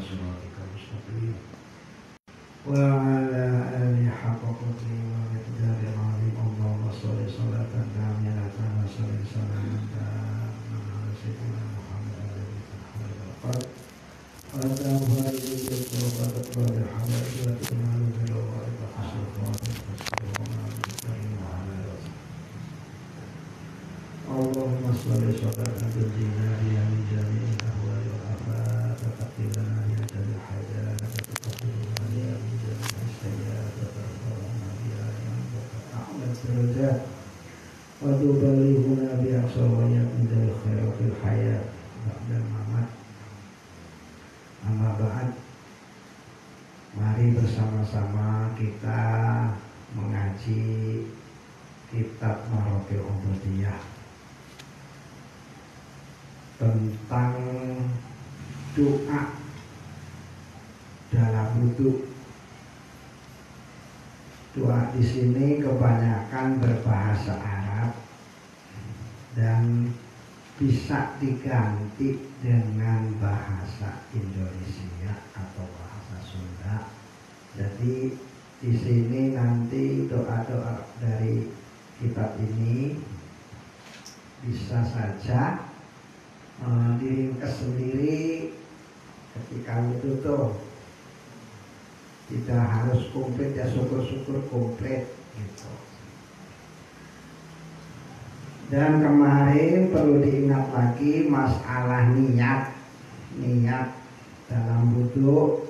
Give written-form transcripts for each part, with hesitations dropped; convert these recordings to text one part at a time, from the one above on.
صراطك المستقيم وعلى آله حق قدره ومقداره العظيم. اللهم صل صلاة كاملة وسلم سلاما تاما على سيدنا محمد الذي خير الخلق وتنفع بالذكر وتقبل الحوائج وتنال بالوائد وحسن اللهم صل صلاة تنجينا بها من جميع الأهوال والآفات وتقضي لنا بها جميع الحاجات وتطهرنا بها من جميع السيئات وترفعنا بها عندك أعلى الدرجات وتبلغنا بأقصى الغايات من ذوي الخير في الحياة بعد الممات. Amma ba'd, mari bersama-sama kita mengaji kitab Maraqil Ubudiyah tentang doa dalam wudu. Doa di sini kebanyakan berbahasa Arab dan bisa diganti dengan bahasa Indonesia atau bahasa Sunda. Jadi di sini nanti doa-doa dari kitab ini bisa saja diringkas sendiri ketika itu tuh, tidak harus komplit, ya syukur-syukur komplit gitu. Dan kemarin perlu diingat lagi masalah niat. Niat dalam wudu,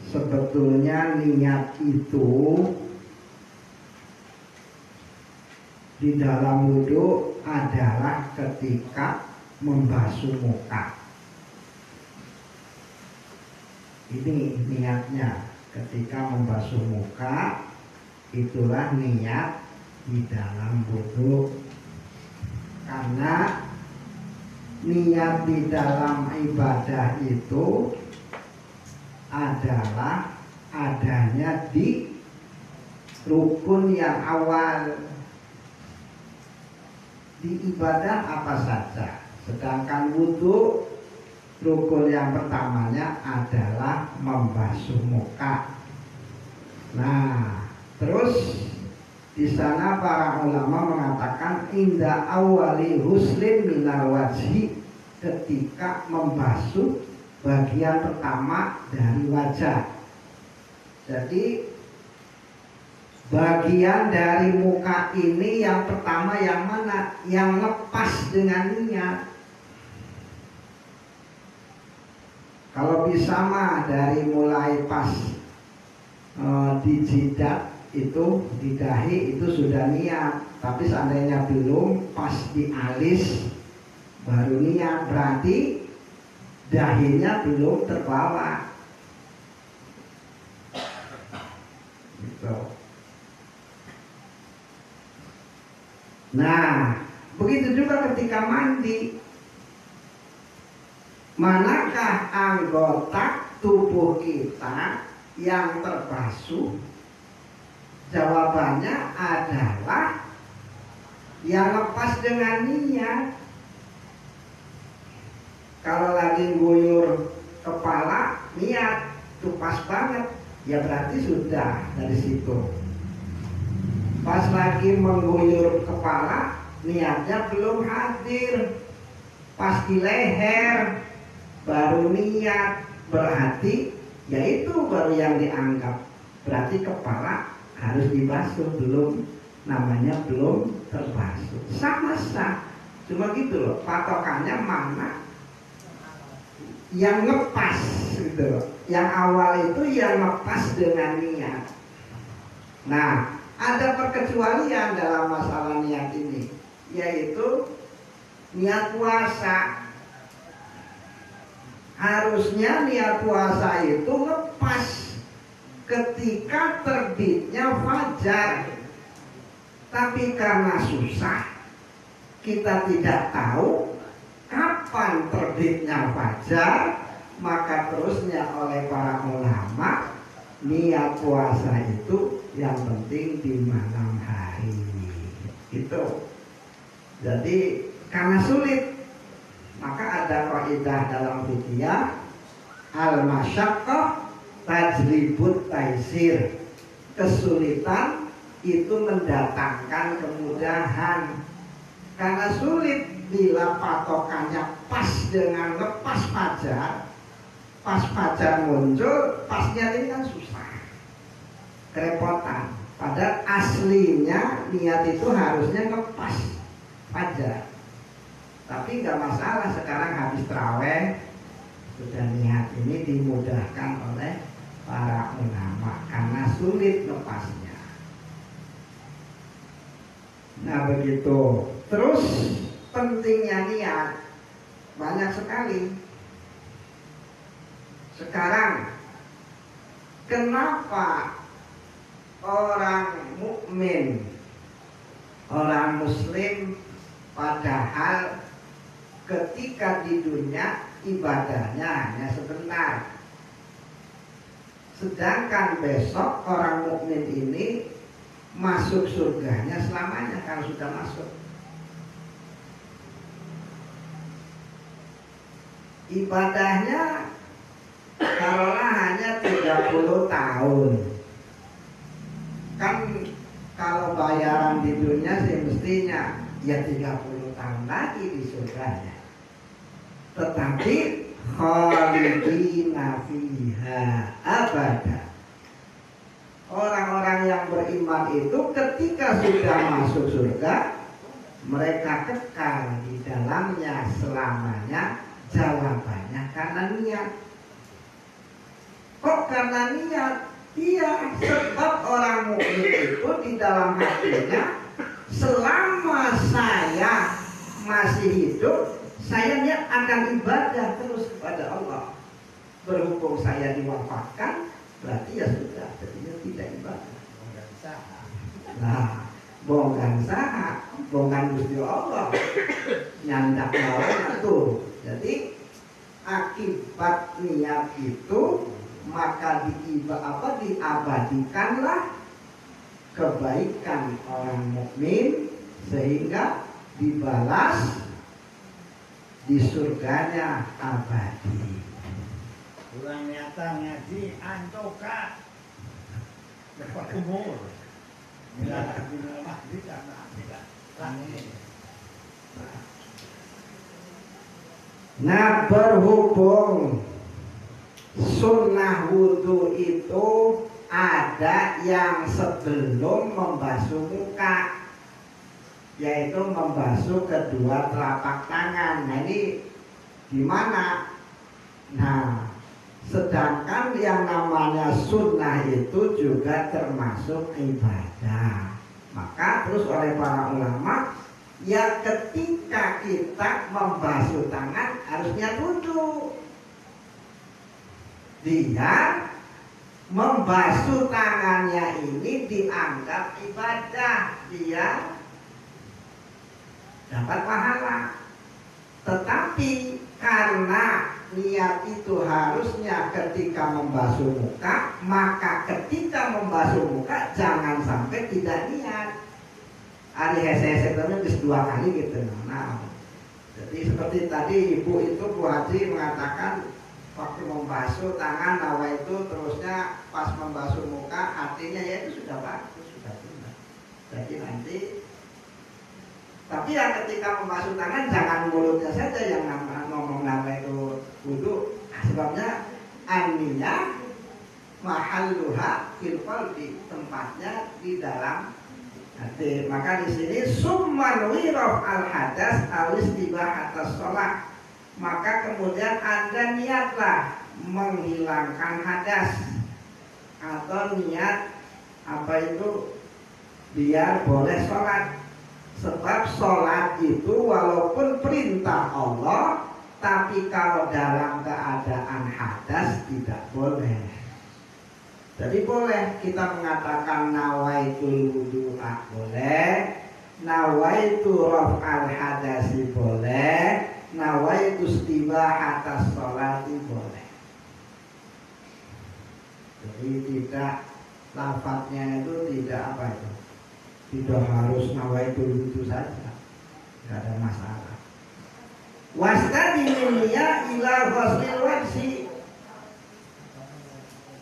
sebetulnya niat itu di dalam wudu adalah ketika membasuh muka. Ini niatnya ketika membasuh muka, itulah niat di dalam wudu. Karena niat di dalam ibadah itu adalah adanya di rukun yang awal. Di ibadah apa saja, sedangkan wudu rukun yang pertamanya adalah membasuh muka. Nah, terus di sana para ulama mengatakan inda awali huslin minal wajhi, ketika membasuh bagian pertama dari wajah. Jadi bagian dari muka ini yang pertama yang mana? Yang lepas dengan niat. Kalau bisa mah dari mulai pas di jidat itu, di dahi itu sudah niat. Tapi seandainya belum, pas di alis baru niat, berarti dahinya belum terbawa gitu. Nah, begitu juga ketika mandi. Manakah anggota tubuh kita yang terbasuh? Jawabannya adalah yang lepas dengan niat. Kalau lagi guyur kepala, niat tuh pas banget, ya berarti sudah dari situ. Pas lagi mengguyur kepala, niatnya belum hadir. Pas di leher baru niat, berarti yaitu baru yang dianggap. Berarti kepala harus dibasuh, belum, namanya belum terbasuh. Sama sah, cuma gitu loh, patokannya mana yang ngepas gitu loh. Yang awal itu yang ngepas dengan niat. Nah, ada perkecualian dalam masalah niat ini, yaitu niat puasa. Harusnya niat puasa itu ngepas ketika terbitnya fajar. Tapi karena susah, kita tidak tahu kapan terbitnya fajar, maka terusnya oleh para ulama niat puasa itu yang penting di malam hari. Itu. Jadi karena sulit, maka ada kaidah dalam fikih, Al-masyaqqah tajlibut taisir. Kesulitan itu mendatangkan kemudahan. Karena sulit bila patokannya pas dengan lepas fajar. Pas fajar muncul, pasnya ini kan susah, kerepotan. Padahal aslinya niat itu harusnya ngepas fajar. Tapi nggak masalah, sekarang habis terawih sudah niat ini dimudahkan oleh para ulama karena sulit lepasnya. Nah begitu. Terus pentingnya niat banyak sekali. Sekarang kenapa orang mukmin, orang muslim padahal ketika di dunia ibadahnya hanya sebentar, sedangkan besok orang mukmin ini masuk surganya selamanya kalau sudah masuk. Ibadahnya taruhlah hanya 30 tahun. Kan kalau bayaran di dunia sih mestinya ya 30 tahun lagi di surganya. Tetapi khalidina fiha abada. Orang-orang yang beriman itu ketika sudah masuk surga, mereka kekal di dalamnya selamanya. Jawabannya karena niat. Kok karena niat? Iya, sebab orang mukmin itu di dalam hatinya, selama saya masih hidup, saya niat akan ibadah terus kepada Allah. Berhubung saya diwafatkan, berarti ya sudah, jadinya tidak ibadah. Nah, bonggan saha, bonggan Gusti Allah, nyandak lawan tuh. Jadi akibat niat itu maka diabadikanlah kebaikan orang mukmin sehingga dibalas di surganya abadi. Kurang nyata ngaji antoka dapat umur. Bila lagi mahdi karena tidak langit. Nah berhubung sunnah wudhu itu ada yang sebelum membasuh muka, yaitu membasuh kedua telapak tangan. Nah ini gimana? Nah sedangkan yang namanya sunnah itu juga termasuk ibadah. Maka terus oleh para ulama, ya ketika kita membasuh tangan harusnya wudhu. Dia membasuh tangannya ini dianggap ibadah, dia dapat pahala. Tetapi karena niat itu harusnya ketika membasuh muka, maka ketika membasuh muka jangan sampai tidak niat. Ada hese-hese terus 2 kali gitu. Nah, jadi seperti tadi ibu itu Bu Haji mengatakan waktu membasuh tangan nawa itu terusnya pas membasuh muka artinya ya itu sudah bagus, sudah benar. Jadi nanti tapi ya ketika membasuh tangan jangan mulutnya saja yang ngomong nawa itu wudhu. Sebabnya aniyah mahalluha fil qalbi, tempatnya di dalam hati. Maka di sini summan wiraf al hadas alis tibah atas sholat. Maka kemudian Anda niatlah menghilangkan hadas atau niat apa itu biar boleh sholat. Sebab sholat itu walaupun perintah Allah, tapi kalau dalam keadaan hadas tidak boleh. Jadi boleh kita mengatakan nawaitul wudu'a boleh, nawaitu raf'al hadasi boleh, nawaitu istibahatas sholati boleh. Jadi tidak, lafadznya itu tidak apa itu, tidak harus nawaitul wudu saja, tidak ada masalah. Wastadiniya ila ghuslil wajhi,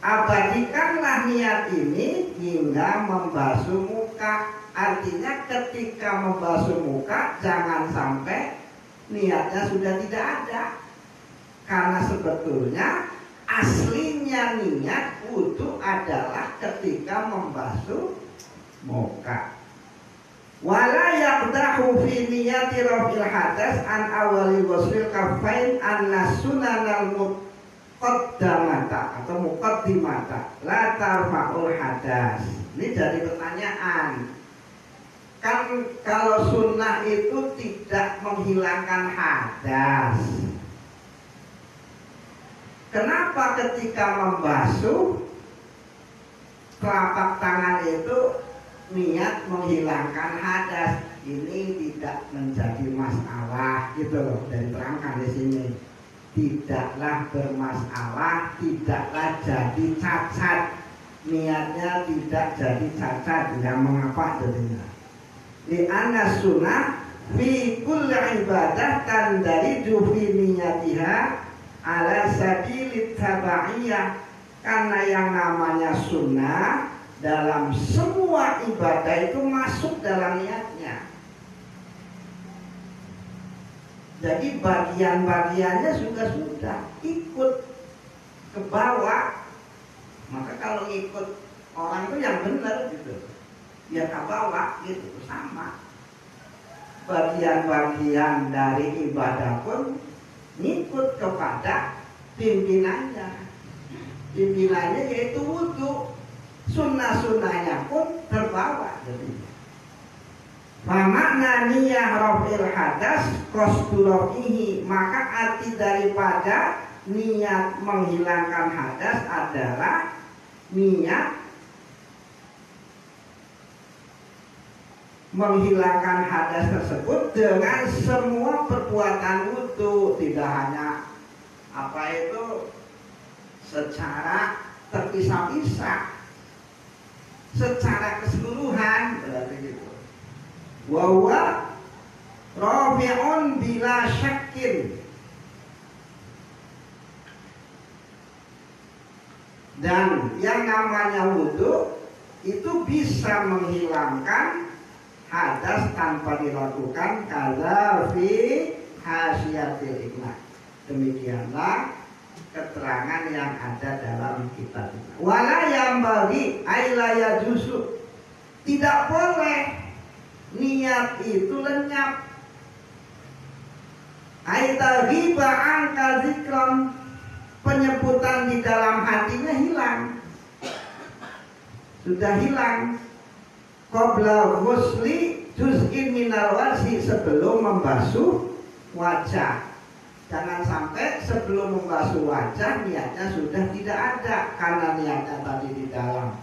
abadikanlah niat ini hingga membasuh muka. Artinya ketika membasuh muka jangan sampai niatnya sudah tidak ada. Karena sebetulnya aslinya niat wudhu adalah ketika membasuh muka. Wala yaqdahu fi niyati rafil hadas an awali ghuslil kaffain anna sunanal muqaddamata atau muqaddimata la tarfa'ul hadas. Ini jadi pertanyaan. Kan kalau sunnah itu tidak menghilangkan hadas. Kenapa ketika membasuh telapak tangan itu niat menghilangkan hadas? Ini tidak menjadi masalah gitu loh. Dan terangkan di sini, tidaklah bermasalah, tidaklah jadi cacat. Niatnya tidak jadi cacat. Yang mengapa jadinya? Di anna sunnah fi kulli ibadah tandaridu fi niyatiha ala sabilit tabaiyah. Karena yang namanya sunnah dalam semua ibadah itu masuk dalam niatnya. Jadi bagian-bagiannya sudah ikut ke bawah. Maka kalau ikut orang itu yang benar gitu, ya ke bawah gitu, sama. Bagian-bagian dari ibadah pun ngikut kepada pimpinannya. Pimpinannya yaitu wudhu. Sunnah-sunnahnya pun terbawa jadinya. Makna niyah rafil hadas qasdurafihi, maka arti daripada niat menghilangkan hadas adalah niat menghilangkan hadas tersebut dengan semua perbuatan wudhu, tidak hanya apa itu secara terpisah-pisah, secara keseluruhan berarti gitu. Wa huwa rafi'un bila syakkin, dan yang namanya wudhu itu bisa menghilangkan hadas tanpa dilakukan kaza fi hasyiatil ikhlas. Demikianlah keterangan yang ada dalam kitab. Wala yang bagi ailaya justru tidak boleh niat itu lenyap. Aita ghiba angka zikron, penyebutan di dalam hatinya hilang, sudah hilang. Qabla ghusli juz'in minal wajhi, sebelum membasuh wajah. Jangan sampai sebelum membasuh wajah niatnya sudah tidak ada, karena niatnya tadi di dalam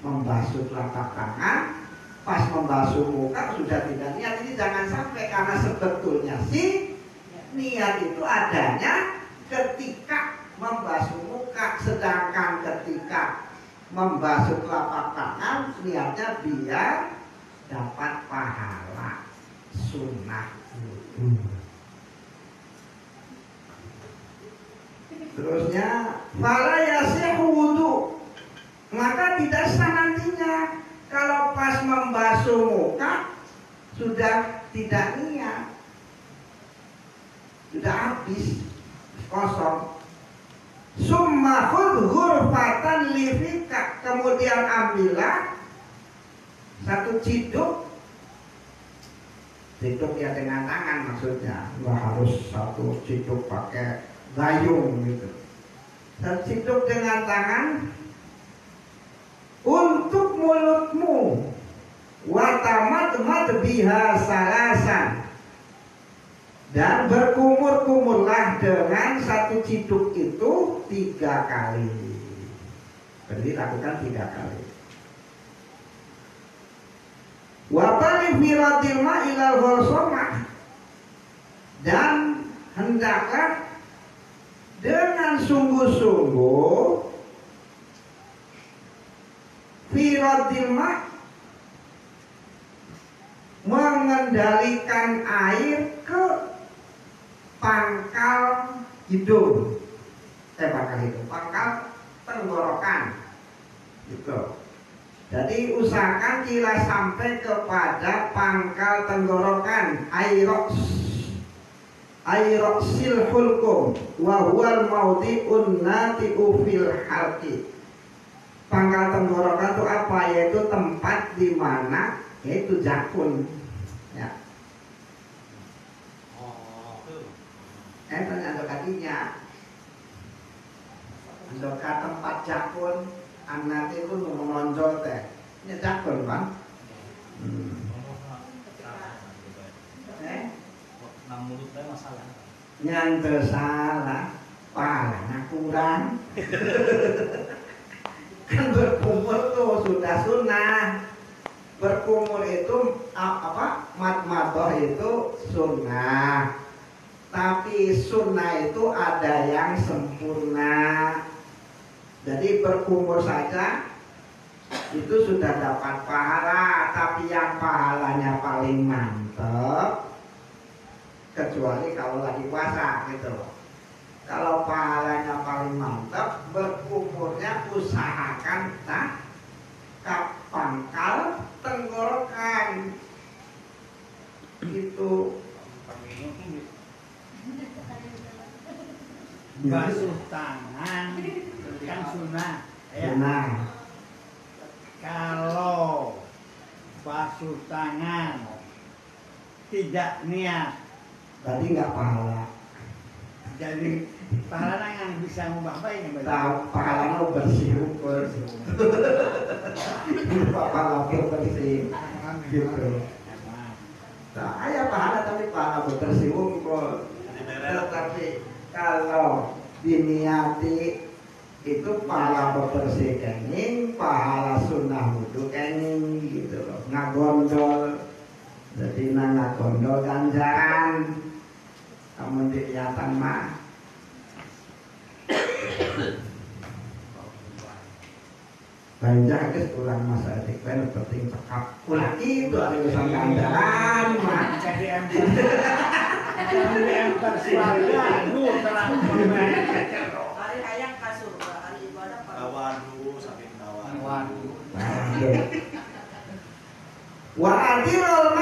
membasuh telapak tangan, pas membasuh muka sudah tidak niat. Ini jangan sampai, karena sebetulnya sih niat itu adanya ketika membasuh muka, sedangkan ketika membasuh telapak tangan niatnya biar dapat pahala sunnah wudhu. Terusnya fala yasihu wudhu, maka tidak sah nantinya kalau pas membasuh muka sudah tidak niat, sudah habis, kosong. Summa khudh ghurfatan lifika, kemudian ambillah satu ciduk ya dengan tangan, maksudnya nggak harus satu ciduk pakai gayung gitu. Dan ciduk dengan tangan untuk mulutmu, watamat biha salasan, dan berkumur-kumurlah dengan satu ciduk itu 3 kali. Berarti lakukan 3 kali. Wabali firadil ma'ilal ghursomah, dan hendaklah dengan sungguh-sungguh firadil ma', mengendalikan air ke pangkal hidung, pangkal tenggorokan. Gitu. Jadi usahakan kila sampai kepada pangkal tenggorokan, airoksil hulkum wa huwal maudhi'un nati'u fil halqi. Pangkal tenggorokan itu apa? Yaitu tempat di mana yaitu jakun. Ya. Tanya andok katinya. Andok tempat jakun. Anak itu menonjol teh, nyedak kan? Nang mulut teh masalah. Nyante salah, palanya kurang. Kan berkumur tuh sudah sunnah. Berkumur itu apa? Mat-matoh itu sunnah. Tapi sunnah itu ada yang sempurna. Jadi berkumur saja itu sudah dapat pahala, tapi yang pahalanya paling mantap kecuali kalau lagi puasa gitu. Kalau pahalanya paling mantap, berkumurnya usahakan ke pangkal tenggorokan gitu. Basuh tangan kan sunnah. Ya. Nah, kalau basuh tangan tidak niat, tadi nggak pahala. jadi pahala yang bisa mengubah baik yang Tahu pahala bersih, pahala bersih, gitu. Nah, ayah pahala tapi pahala bersih, tetapi kalau diniati itu pahala bersih kening, pahala sunnah wudu kening gitu loh. Ngagondol, jadi ngagondol ganjaran. Kamu kelihatan mah. Banyak guys ulang masa etik pen penting cekap. Ulah itu ada urusan ganjaran mah. jadi emper suarga, aduh terang Hari hayang ka surga, hari ibadah ka. Waduh, saking kawan. Waduh. Wa adirul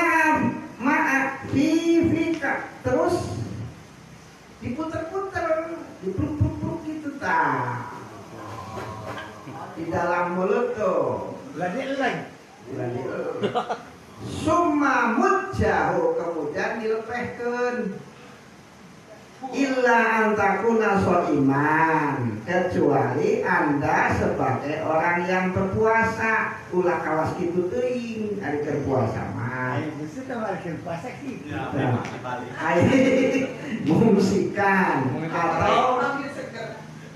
maaf fika terus diputer-puter, dipluk-pluk gitu ta. Di dalam mulut tuh. Lagi eleng. Summa mujjahu kemudian dilepehkeun. Illa antakuna iman, kecuali Anda sebagai orang yang berpuasa. Ulah kawas kitu teuing ari keur puasa mah. Ayo bisa tambah puasa sih. Ya, memang dibalik. Mengungsikan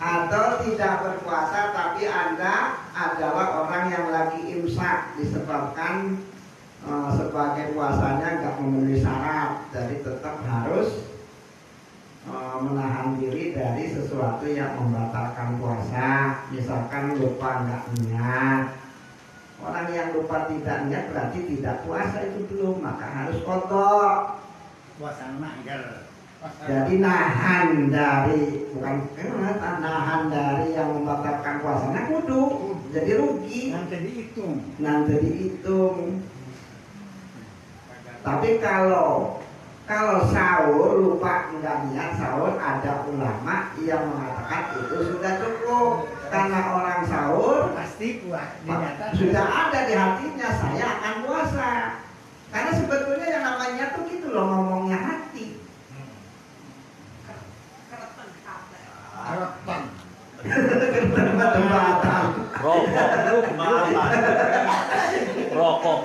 atau tidak berpuasa tapi Anda adalah orang yang lagi imsak disebabkan sebagai puasanya nggak memenuhi syarat, jadi tetap harus menahan diri dari sesuatu yang membatalkan puasa. Misalkan lupa nggak niat. Orang yang lupa tidak niat berarti tidak puasa itu belum, maka harus qadha. Puasa manggal. Jadi nahan dari nahan dari yang membatalkan puasanya kudu. Jadi rugi. Nanti dihitung. Tapi kalau sahur lupa enggak niat sahur, ada ulama yang mengatakan itu sudah cukup karena orang sahur pasti sudah ada di hatinya saya akan puasa. Karena sebetulnya yang namanya tuh gitu loh, ngomongnya hati. Harapan. Rokok.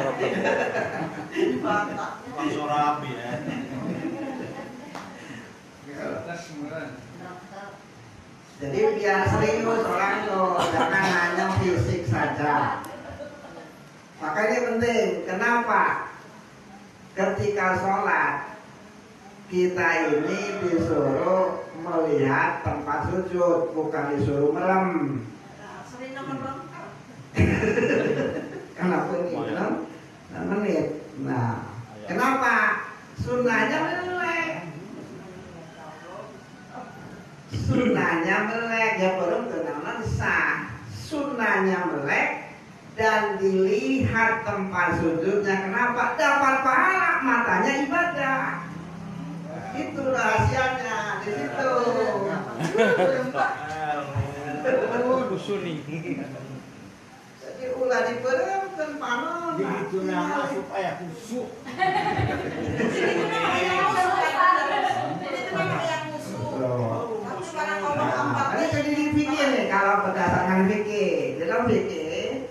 Langsung rapi ya. Jadi biar serius orang tuh, jangan hanya fisik saja. Makanya penting. Kenapa? Ketika sholat kita ini disuruh melihat tempat sujud, bukan disuruh merem. Sering nomor Kenapa ini? 6 menit. Nah, kenapa? Sunnahnya melek. Sunnahnya melek ya, belum kenal sah, sunnahnya melek dan dilihat tempat sujudnya. Kenapa? Dapat pahala, matanya ibadah. Itu rahasianya di situ. Jadi ulah diperemkan panon. Begitu nama supaya kusuk. Jadi itu memang yang musuh. Tapi karena ngomong empat Ini jadi dipikir nih kalau berdasarkan fikih. Dalam fikih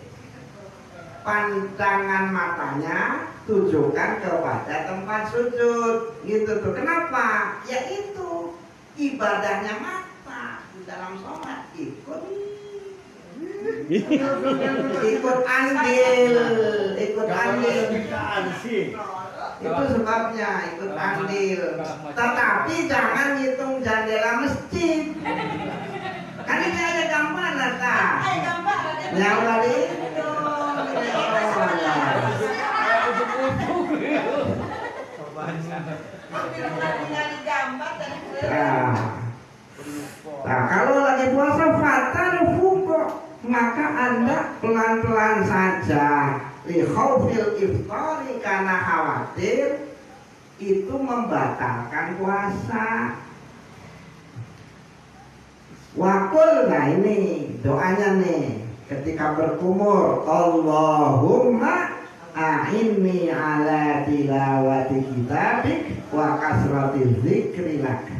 pandangan matanya tujukan kepada tempat sujud gitu tuh. Kenapa? Ya itu ibadahnya mata di dalam sholat ikut andil. Itu sebabnya ikut andil. Tetapi jangan hitung jendela masjid. Kan ini ada gambar nata. Yang tadi Nah, kalau lagi puasa fatar fuko, maka Anda pelan-pelan saja. Li khaufil iftari, karena khawatir itu membatalkan puasa. Wakul, nah ini doanya nih ketika berkumur, Allahumma a'inni ala tilawati kitabik wa kasrati dzikri lak.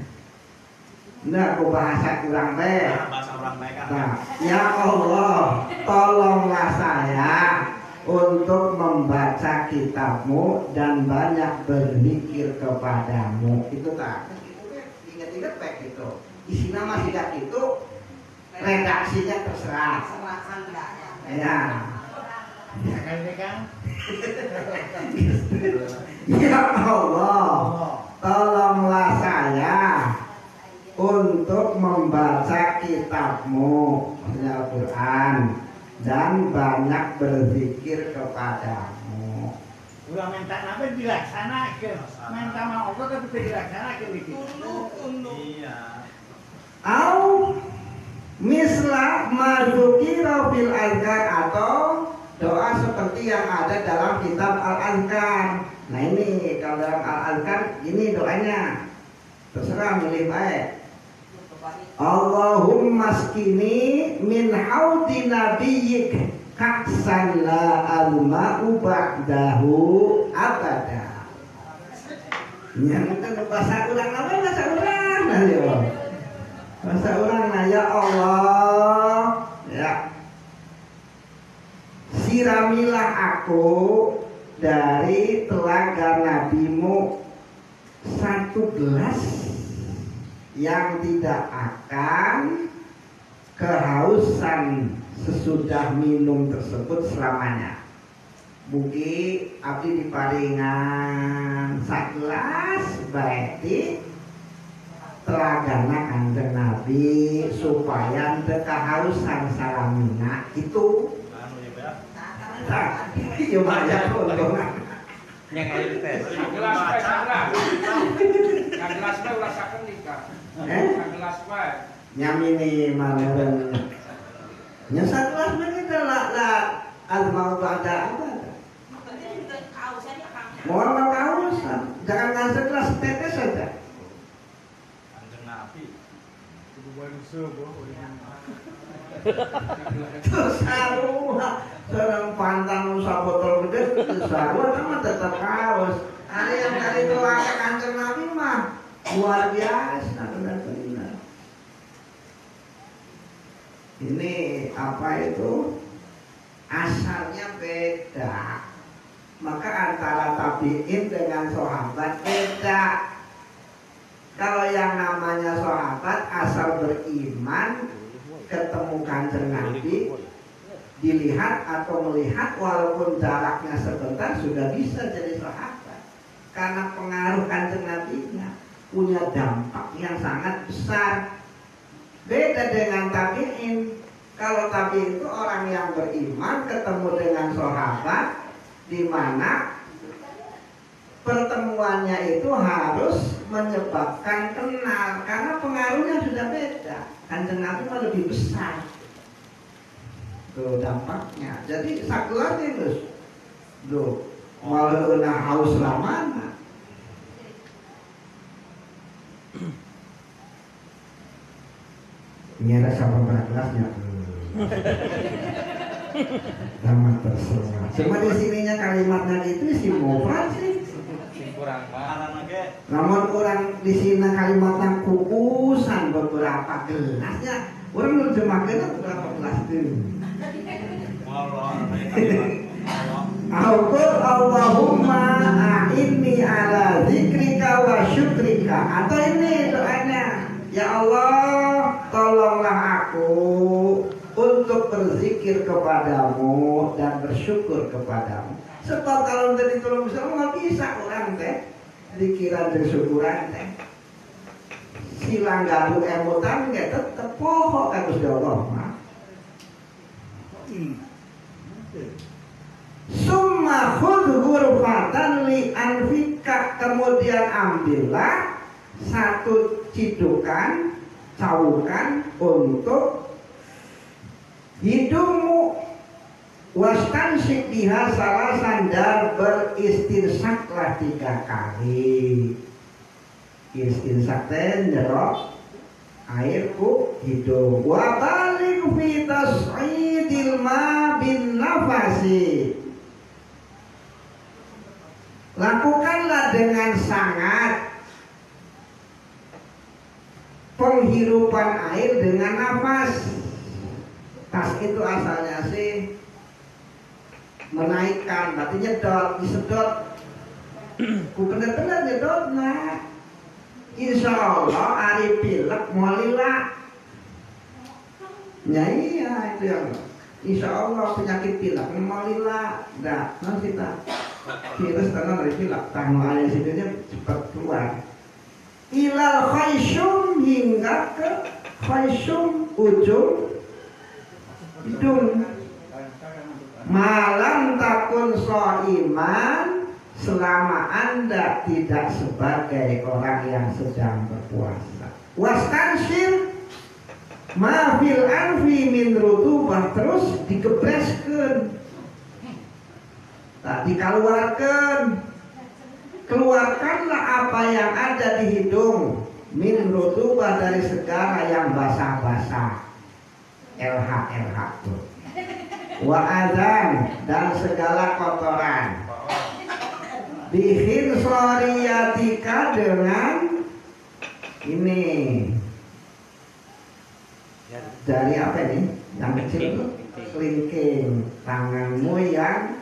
Nah, aku bahasa kurang baik. Bahasa orang baik kan. Nah, ya Allah, tolonglah saya untuk membaca kitabmu dan banyak berzikir kepadamu. Itu tak? Ingat-ingat baik itu. Isinya masih tidak itu, redaksinya terserah. Ya. Ya Allah, tolonglah saya untuk membaca kitabmu, Al-Quran, dan banyak berzikir kepadamu. Udah minta apa dilaksanakan, minta mau Allah tapi dilaksanakan gitu. Iya. Au misla madzukira fil azkar, atau doa seperti yang ada dalam kitab Al-Azkar. Nah ini kalau dalam Al-Azkar ini doanya, terserah milih baik. Allahumma skini min haudi nabiyyik kaksan la alma'u ba'dahu abada. Yang itu bahasa ulang apa? Bahasa ulang nah yo. Bahasa ulang nah, ya Allah, ya siramilah aku dari telaga nabimu satu gelas yang tidak akan kehausan sesudah minum tersebut selamanya. Mugi abdi diparingan sagelas berarti telagana Kanjeng Nabi supaya teu kahausan salamina itu. Anu ya, Pak. Nah, ieu mah aya untungan. Yang air teh. Gelas bae sangra. Ka gelas bae ulah sakeun nikah. Ka gelas bae. Nyamini maleun. Nya sagelas mah kita la al-mau ba'da apa? Mohon makausan. Jangan ngan segelas tetes saja. Kanjeng Nabi. Kudu baru subuh. Terus sarung pantang usah botol gede, sarung mah tetap kaos. Ada yang dari keluarga Kanjeng Nabi mah luar biasa benar-benar. Ini apa itu? Asalnya beda. Maka antara tabi'in dengan sahabat beda. Kalau yang namanya sahabat asal beriman ketemu Kanjeng Nabi, dilihat atau melihat walaupun jaraknya sebentar sudah bisa jadi sahabat. Karena pengaruh Kanjeng Nabi-nya punya dampak yang sangat besar. Beda dengan tabi'in. Kalau tabi'in itu orang yang beriman ketemu dengan sahabat, di mana pertemuannya itu harus menyebabkan kenal karena pengaruhnya sudah beda. Kanjeng Nabi mah lebih besar Tuh dampaknya. Jadi sakelar terus. Duh, malah haus ramana. Ini ada sama gelasnya. Tamat terserah. Cuma di sininya kalimatnya itu si mufrad sih. kurang mah. Namun orang di sini kalimatnya kukusan beberapa gelasnya. Orang nerjemahkan beberapa gelas tuh. Allahumma a'inni ala zikrika wa syukrika. Atau ini doanya, ya Allah tolonglah aku untuk berzikir kepadamu dan bersyukur kepadamu. Sebab kalau dari tolong bisa nggak bisa orang teh zikiran dan syukuran teh silang gaduh emotan nggak tetep pohon kan Gusti Allah mah. Summa khudh ghurfatan li anfika, kemudian ambillah satu cidukan cawukan untuk hidungmu, wastansik biha salasan, dan beristinsaklah 3 kali. Istinsak teh nyerok air ku hidung. Wa baligh fi tas'idil ma bin nafasi, lakukanlah dengan sangat penghirupan air dengan nafas. Tas itu asalnya sih menaikkan, berarti nyedot, disedot. Ku bener-bener nyedot nah. Insya Allah ari pilek molila. Ya iya itu yang insya Allah penyakit pilek molila. Dah, nanti kita virus tanah dari pilek. Tanggal air situnya cepat keluar. Ilal khayshum, hingga ke khayshum, ujung hidung. Malam takun so'iman, selama Anda tidak sebagai orang yang sedang berpuasa. Wastanshir ma fil anfi min rutubah, terus digebreskeun. Tak dikeluarkan. Keluarkanlah apa yang ada di hidung min rutubah, dari segala yang basah-basah. LH tuh. Wa adzan, dan segala kotoran. Bihin soriyatika, dengan ini dari apa ini? Yang kecil itu kelingking tanganmu yang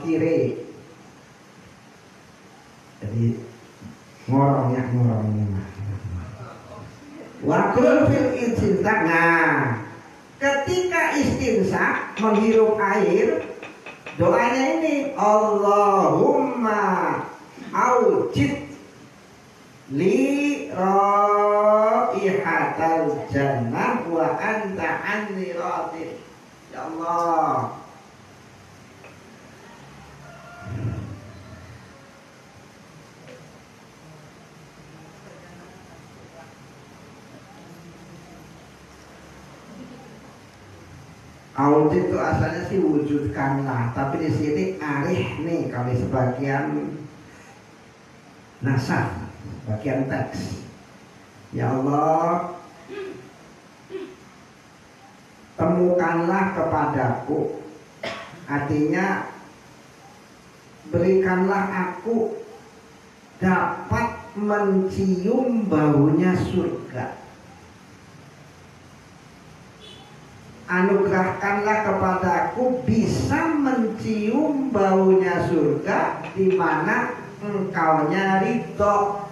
kiri. Jadi ngorongnya. Wakul fil istinsak. Nah, ketika istinsak menghirup air, doanya ini Allahumma aujid li raihatal jannah wa anta anni radin. Ya Allah, audit itu asalnya sih wujudkanlah, tapi di sini arih nih kalau sebagian nasab, bagian teks. Ya Allah, temukanlah kepadaku, artinya berikanlah aku dapat mencium baunya surga. Anugerahkanlah kepadaku bisa mencium baunya surga, di mana engkaunya ridho.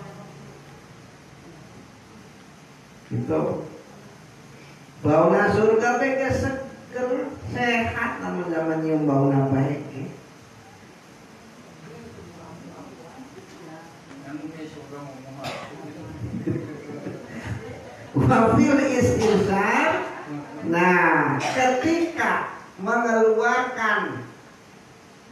Gitu. Baunya surga bega seger, sehat, namun zaman nyium baunya baik. Wafil istinsar. Nah, ketika mengeluarkan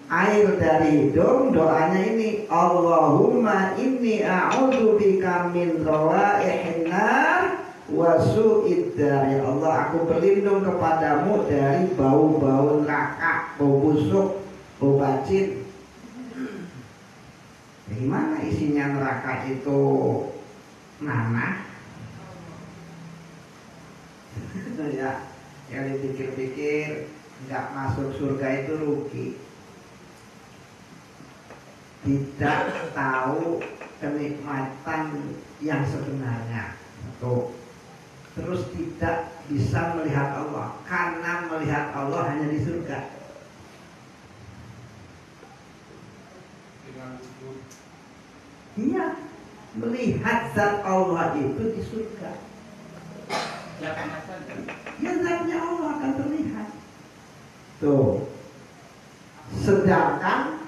air dari hidung, doanya ini Allahumma inni a'udzubika min rawaihin nar wasu'id dar, ya Allah aku berlindung kepadamu dari bau-bau neraka, bau busuk, bau bacin. Gimana isinya neraka itu nanah? Ya, yang dipikir-pikir nggak masuk surga itu rugi. Tidak tahu kenikmatan yang sebenarnya. Tuh. Terus tidak bisa melihat Allah, karena melihat Allah hanya di surga. Iya, melihat zat Allah itu di surga. Ya zatnya Allah akan terlihat. Tuh. Sedangkan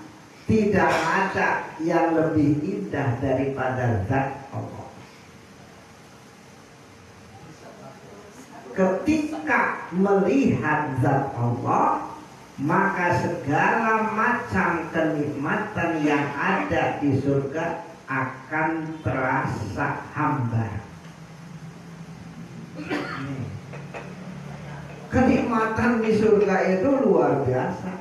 tidak ada yang lebih indah daripada zat Allah. Ketika melihat zat Allah, maka segala macam kenikmatan yang ada di surga akan terasa hambar. Kenikmatan di surga itu luar biasa.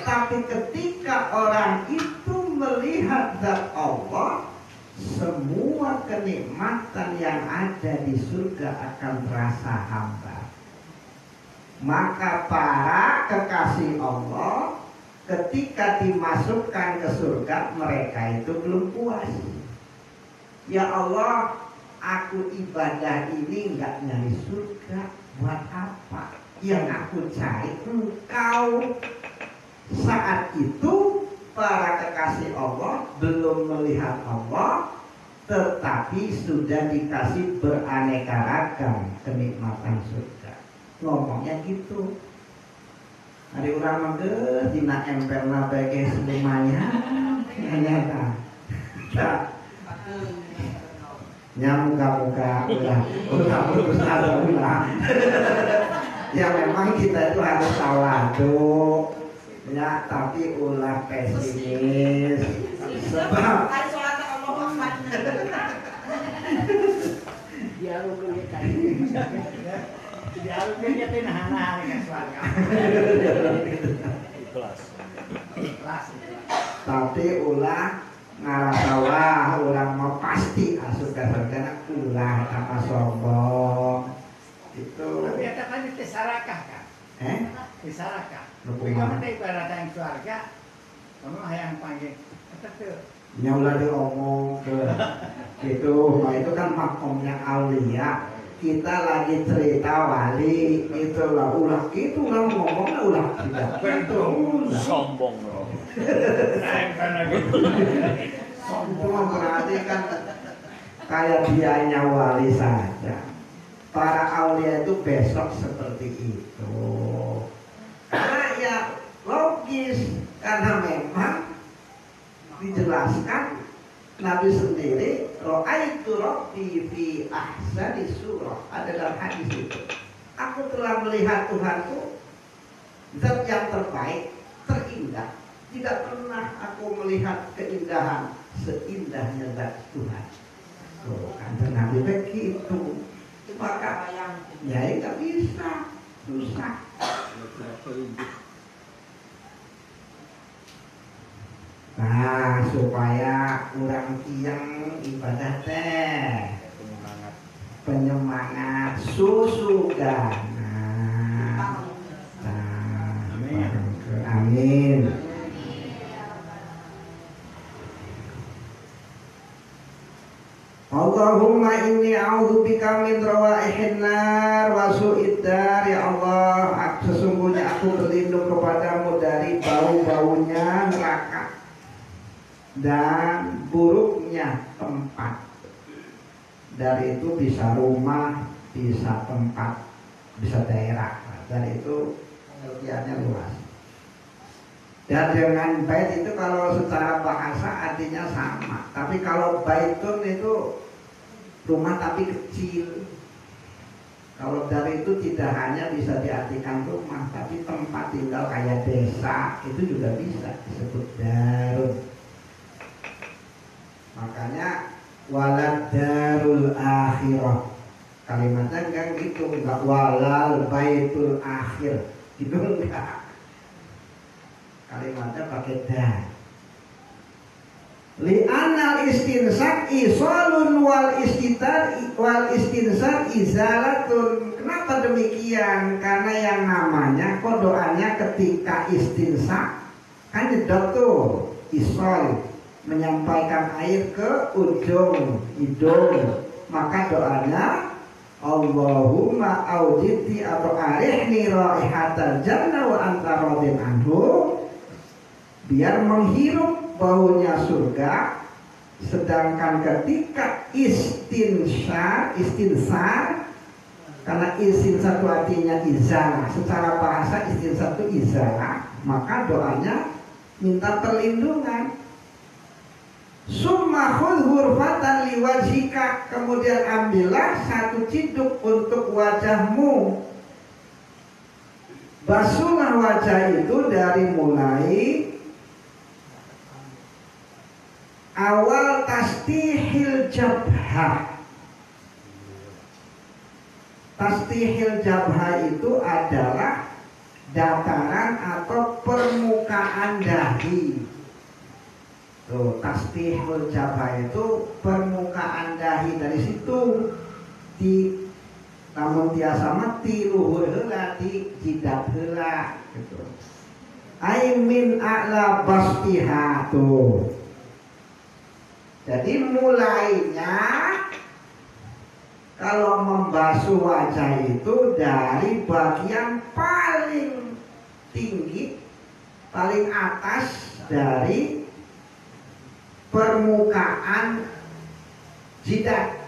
Tapi ketika orang itu melihat zat Allah, semua kenikmatan yang ada di surga akan terasa hambar. Maka para kekasih Allah ketika dimasukkan ke surga, mereka itu belum puas. Ya Allah, aku ibadah ini nggak nyari surga, buat apa? Yang aku cari Engkau. Saat itu para kekasih Allah belum melihat Allah, tetapi sudah dikasih beraneka ragam kenikmatan surga. Ngomongnya gitu. Hari orang mangga dina emperna bagi semuanya nyata. Muka-muka ulah putus asa ulah. Ya memang kita itu harus tawadhu. Ya, tapi ulah pesimis. Sebab Hari sholat Allah Akbar. Dia lu tadi. Dia lu dia teh nah dengan suarga. Ikhlas. Ikhlas. tapi ulah ngaratawa orang mau pasti asup ke surga ulah tanpa sombong itu. Tapi kata tadi tesarakah kan? Tesarakah. Kamu teh ibarat yang surga, kamu yang panggil. Kata tuh. Nyaulah diomong ke gitu, nah itu kan makomnya aulia. Kita lagi cerita wali itulah ulah gitu lah ngomongnya ulah tidak betul sombong loh. Itu berarti kan kayak dianya wali saja. Para aulia itu besok seperti itu. Karena ya logis karena memang dijelaskan Nabi sendiri ra'aitu rabbi fi ahsani surah ada dalam hadis itu. Aku telah melihat Tuhanku zat yang terbaik, terindah. Tidak pernah aku melihat keindahan seindahnya zat Tuhan. Oh, kata Nabi begitu. Maka ya nggak bisa, susah. Nah, supaya kurang tiang ibadah teh penyemangat susugan. Amin. Allahumma inni a'udzubika min rawaihin nar wa su'id dar. Ya Allah, sesungguhnya aku berlindung kepadamu dari bau-baunya neraka dan buruknya tempat. Dari itu bisa rumah, bisa tempat, bisa daerah. Dan itu pengertiannya luas. Dan dengan bait itu kalau secara bahasa artinya sama. Tapi kalau baitun itu rumah tapi kecil. Kalau dari itu tidak hanya bisa diartikan rumah, tapi tempat tinggal kayak desa itu juga bisa disebut darun. Makanya walad darul akhirah, Kalimatnya enggak gitu, enggak walal baitul akhir, gitu enggak. Kalimatnya pakai dan. Li'anal istinsak isolun wal istinsak izalatun. Kenapa demikian? Karena yang namanya kok doanya ketika istinsak kan nyedot tuh, isol, menyampaikan air ke ujung hidung. Maka doanya Allahumma aujiti atau arihni raihatal jannah wa anta radin anhu, biar menghirup baunya surga. Sedangkan ketika istinsar, karena istinsar itu artinya izalah, secara bahasa istinsar itu izalah, maka doanya minta perlindungan. Summa khudh hurfatan liwajhika, kemudian ambillah satu ciduk untuk wajahmu. Basuhlah wajah itu dari mulai awal tasdihil jabhah. Tasdihil jabhah itu adalah dataran atau permukaan dahi. Tuh, tasdihil jabhah itu permukaan dahi, dari situ di namun tiasa mati luhur heula di jidat heula gitu. Ai min a'la bastiha tuh. Jadi mulainya kalau membasuh wajah itu dari bagian paling tinggi, paling atas dari permukaan jidat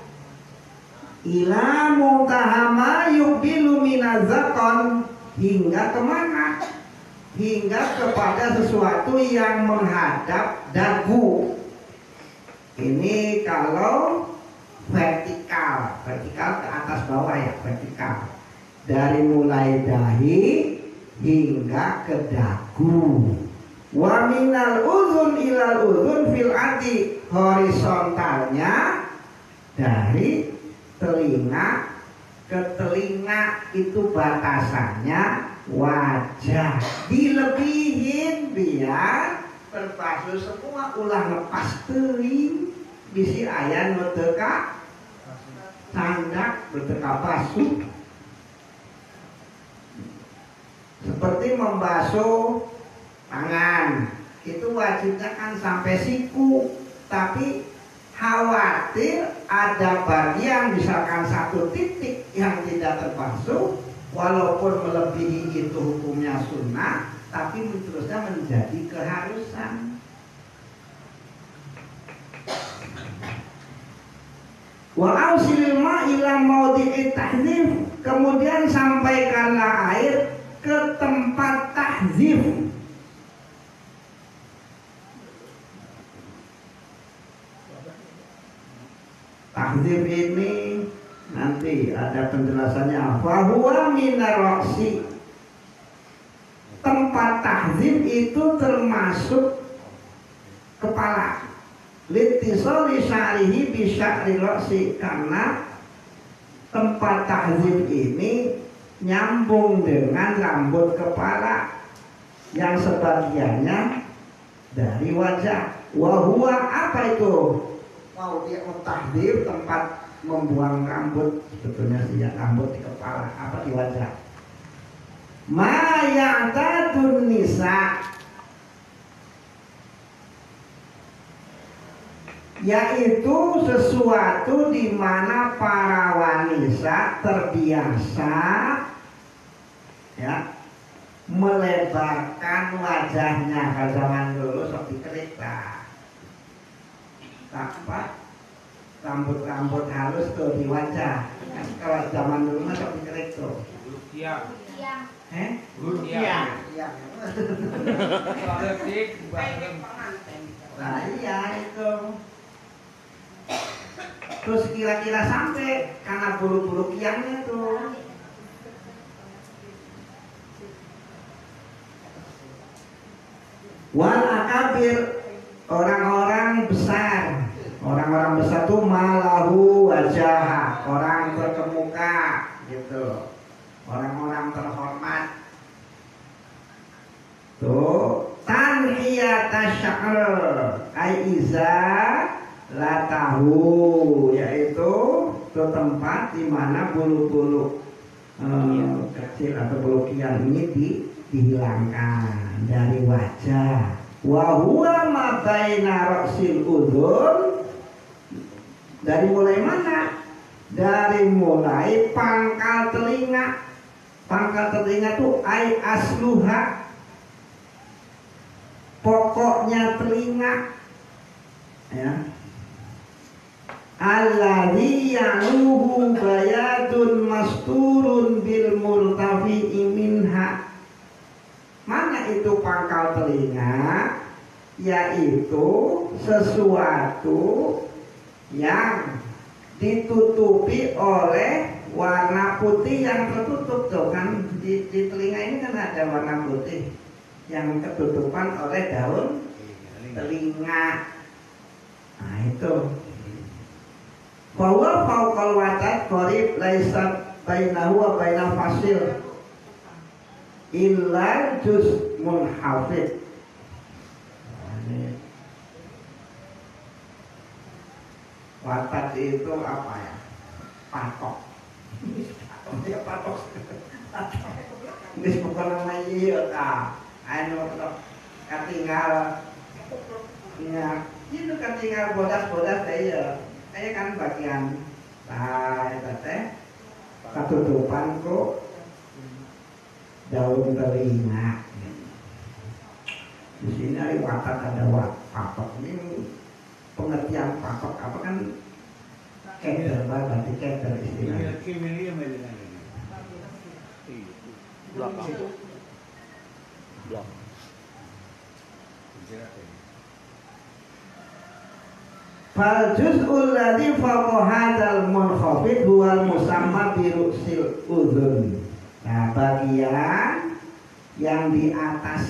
ila muntahama yubilu minazakon, hingga kemana? Hingga kepada sesuatu yang menghadap dagu. Ini kalau vertikal ke atas bawah ya, vertikal. Dari mulai dahi hingga ke dagu. Wa minal uzun ilal uzun fil adi, horizontalnya dari telinga ke telinga itu batasannya wajah. Dilebihin biar terbasuh semua, ulah lepas teuing bisi aya nu teu ka sandak berteka basuh. Seperti membasuh tangan itu wajibnya kan sampai siku, tapi khawatir ada bagian misalkan satu titik yang tidak terbasuh, walaupun melebihi itu hukumnya sunnah, tapi terusnya menjadi keharusan. Wa ausilil ma ila maudhi'i tahzif, kemudian sampaikanlah air ke tempat tahzif. Tahzif ini nanti ada penjelasannya. Fahuwa minaroksi, tempat tahzif itu termasuk kepala. Litisoli syarihi bisya'ri roksi, karena tempat tahzif ini nyambung dengan rambut kepala yang sebagiannya dari wajah. Wahuwa apa itu? Mau dia mentahdir, tempat membuang rambut, sebetulnya sih ya, rambut di kepala, apa di wajah. Ma ya'tadun nisa, yaitu sesuatu di mana para wanita terbiasa ya melebarkan wajahnya. Kalau zaman dulu seperti kereta, apa rambut halus tuh di wajah. Kan kalau zaman dulu mah seperti kereta. Bulu tiang. Nah iya itu. Terus kira-kira sampai karena bulu-bulu kiangnya tuh. Wal akabir, orang-orang besar. Orang-orang besar tuh malahu wajah, orang terkemuka gitu, orang-orang terhormat. Tuh, tanhiyata sya'r aiza la tahu, yaitu itu tempat di mana bulu-bulu kecil atau bulu kian ini dihilangkan dari wajah. Wa huwa ma baina ra'sil udhun, dari mulai mana? Dari mulai pangkal telinga. Pangkal telinga itu ai asluha, pokoknya telinga, ya. Alladhi ya'uhu bayadun masturun bil murtafi'i minha. Mana itu pangkal telinga? Yaitu sesuatu yang ditutupi oleh warna putih yang tertutup. Tuh kan di telinga ini kan ada warna putih yang ketutupan oleh daun telinga. Nah itu. Bahwa fauqal wadat qarib laisa bainahu wa bainal fasil illa juz munhafid. Watat itu apa ya? Patok. Dia patok. Ini bukan namanya iya kak. Anu ketinggal. Ya, itu ketinggal bodas-bodas saya. Saya kan bagian teh ketutupan kok daun telinga. Di sini ada watak, ada patok. Ini pengertian patok apa kan? Keder, berarti keder istilahnya. Blok. Fal juz'ul ladzi fawqa hadzal munkhafid huwal musamma bi ru'sil udhun. Nah, bagian yang di atas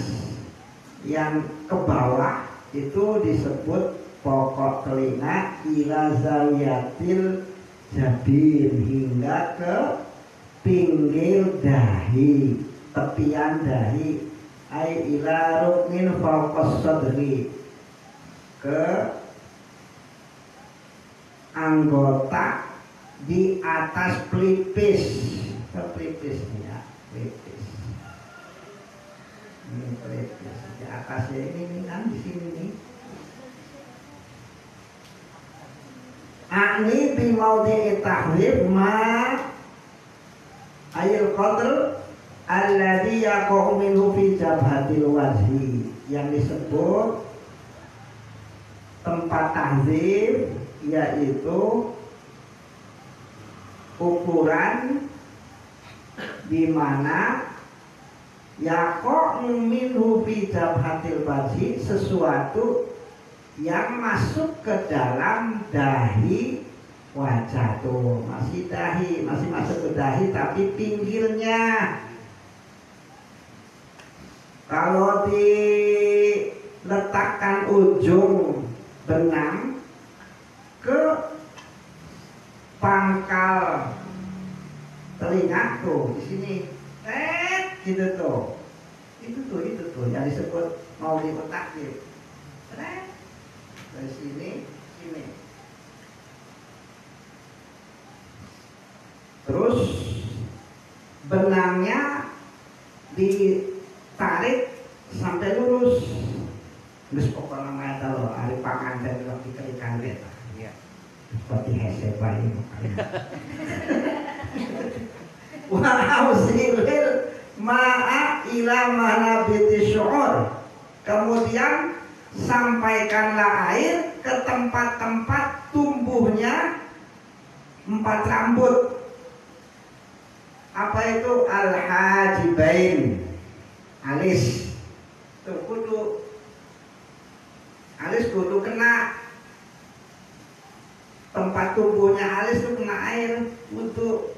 yang ke bawah itu disebut pokok telinga ila zawiyatil jabin, hingga ke pinggir dahi, tepian dahi, ai ila ruknin fawqa sadri, ke anggota di atas pelipis, ke pelipisnya, pelipis. Ini pelipis di atasnya ini kan di sini nih. Ani bi maudhi'i tahrif ma ayil qadr alladhi yaqa'u minhu fi jabhatil wajhi, yang disebut tempat tahzib, yaitu ukuran di mana yaqa'u minhu fi jabhatil wajhi, sesuatu yang masuk ke dalam dahi wajah. Tuh masih dahi, masih masuk ke dahi tapi pinggirnya. Kalau diletakkan ujung benang ke pangkal telinga tuh di sini, gitu tuh, itu tuh yang disebut mau diotakir. Dari sini, sini. Terus benangnya ditarik sampai lurus. Terus pokoknya mata loh, hari panganten lo dikerikan beta. Iya. Seperti hese bayi. Wa usilil ma'a ila mana biti syu'ur. Kemudian sampaikanlah air ke tempat-tempat tumbuhnya 4 rambut. Apa itu? Al-hajibain, alis. Tuh kudu alis kudu kena tempat tumbuhnya alis tuh kena air untuk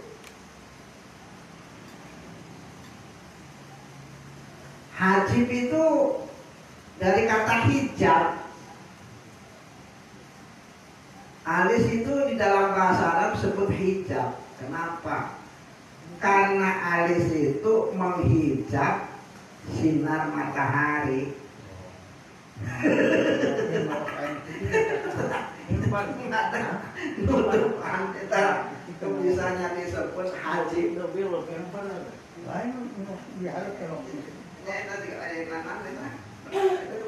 hajib itu dari kata hijab. Alis itu di dalam bahasa Arab sebut hijab. Kenapa? Karena alis itu menghijab sinar matahari. Itu bisanya disebut haji. Itu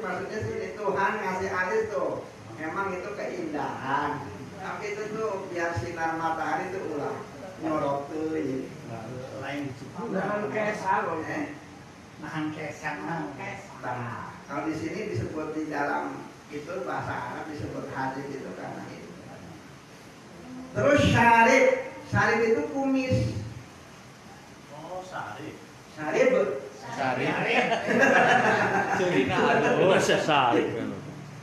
maksudnya sih Tuhan ngasih alis tuh. Memang itu keindahan. Tapi itu tuh biar sinar matahari itu ulah nyorot tuh. Lain Nahan kesal loh. nahan kesak. Nah, kalau di sini disebut di dalam itu bahasa Arab disebut hadis itu karena itu. Terus syarib, syarib itu kumis. Oh, sari. Syarib, Sari. Surina aduh, sesari.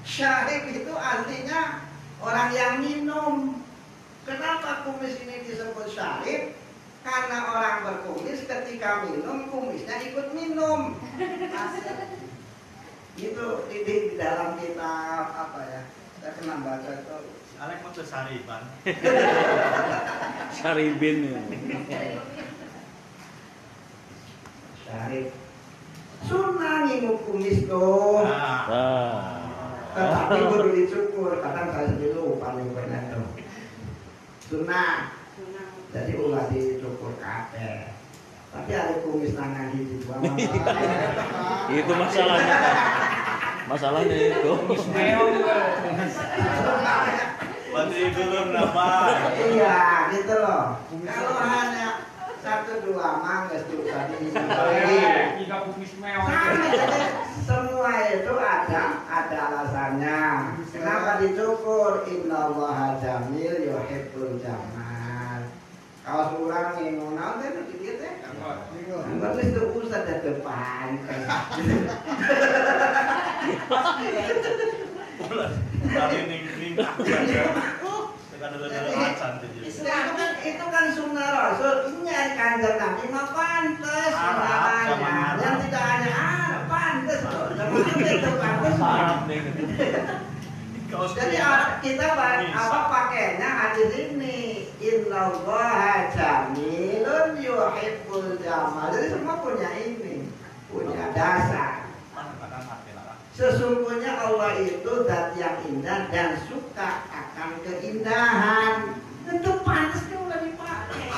syarib itu artinya orang yang minum. Kenapa kumis ini disebut syarib? Karena orang berkumis ketika minum kumisnya ikut minum. Itu di dalam kitab apa ya? Saya pernah baca itu. Alek mau sariban. Saribin ya. Syarib. Sunnah nginum kumis tuh. Ah. Tetapi kudu dicukur. Kadang saya sendiri lupa nih benar tuh. Sunnah. Jadi ulah dicukur kabeh. Tapi ada kumis tangan hiji dua Itu masalahnya. Masalahnya itu. Meong. Menteri dulu nama. Iya, gitu loh. Kalau hanya satu dua mah nggak susah Tiga kumis meong. jadi semua itu ada alasannya. Kenapa dicukur? Innallaha jamil yuhibbul jamal. Kalau orang yang mau kan begitu ya. Enggak itu usah di depan. Tadi ning tekan ada acan tuh. Itu kan sunnah Rasul. Ini kanjeng Nabi mah pantes sunnahnya. Yang tidak hanya pantes loh. Itu pantes. Jadi kita pakainya hadis ini. Innallaha jamilun yuhibbul jamal. Jadi semua punya ini, punya dasar. Sesungguhnya Allah itu zat yang indah dan suka akan keindahan. Itu pantas kan udah dipakai.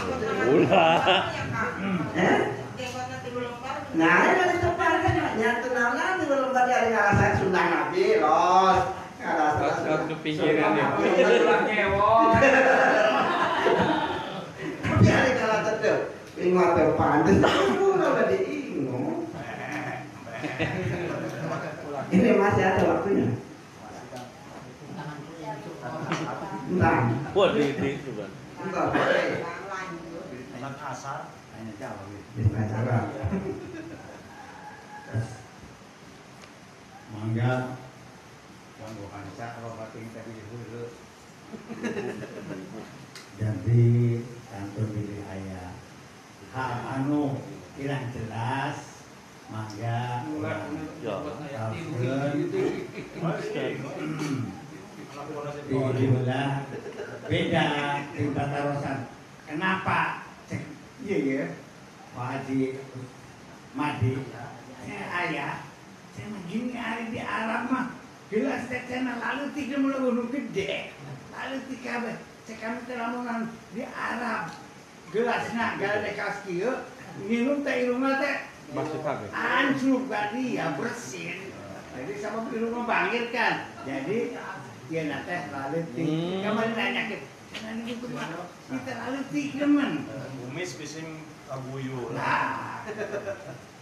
Nah, ini itu pantas. Nyatu nama di lembar dari ngalasan sunnah Nabi, los. Gak kepikiran ya. Pulang ngewong. Tapi hari kalau tetep ingat terpantas, udah diingat. Ini masih ada waktunya. Entar. Wah, di itu kan. Entar. Anak asar. Hanya jawab. Bismillah. Mangga ganggu kanca kalau bating tadi dulu. Jadi kantor pilih ayah. Hal anu kirang jelas mangga dibelah beda tingkat tarosan. Kenapa? Iya ya, Pak Haji Madi, saya ayah, saya begini hari di Arab mah jelas saya lalu tiga mulai gede, lalu tiga saya kami teramungan di Arab gelasnya gak ada kaskio minum teh rumah teh hancur tadi ya bersih. Jadi sama di rumah bangkit kan. Jadi dia nanti lalu tiga kemarin nanya kita lalu tiga men. Kumis bising kabuyur. Nah,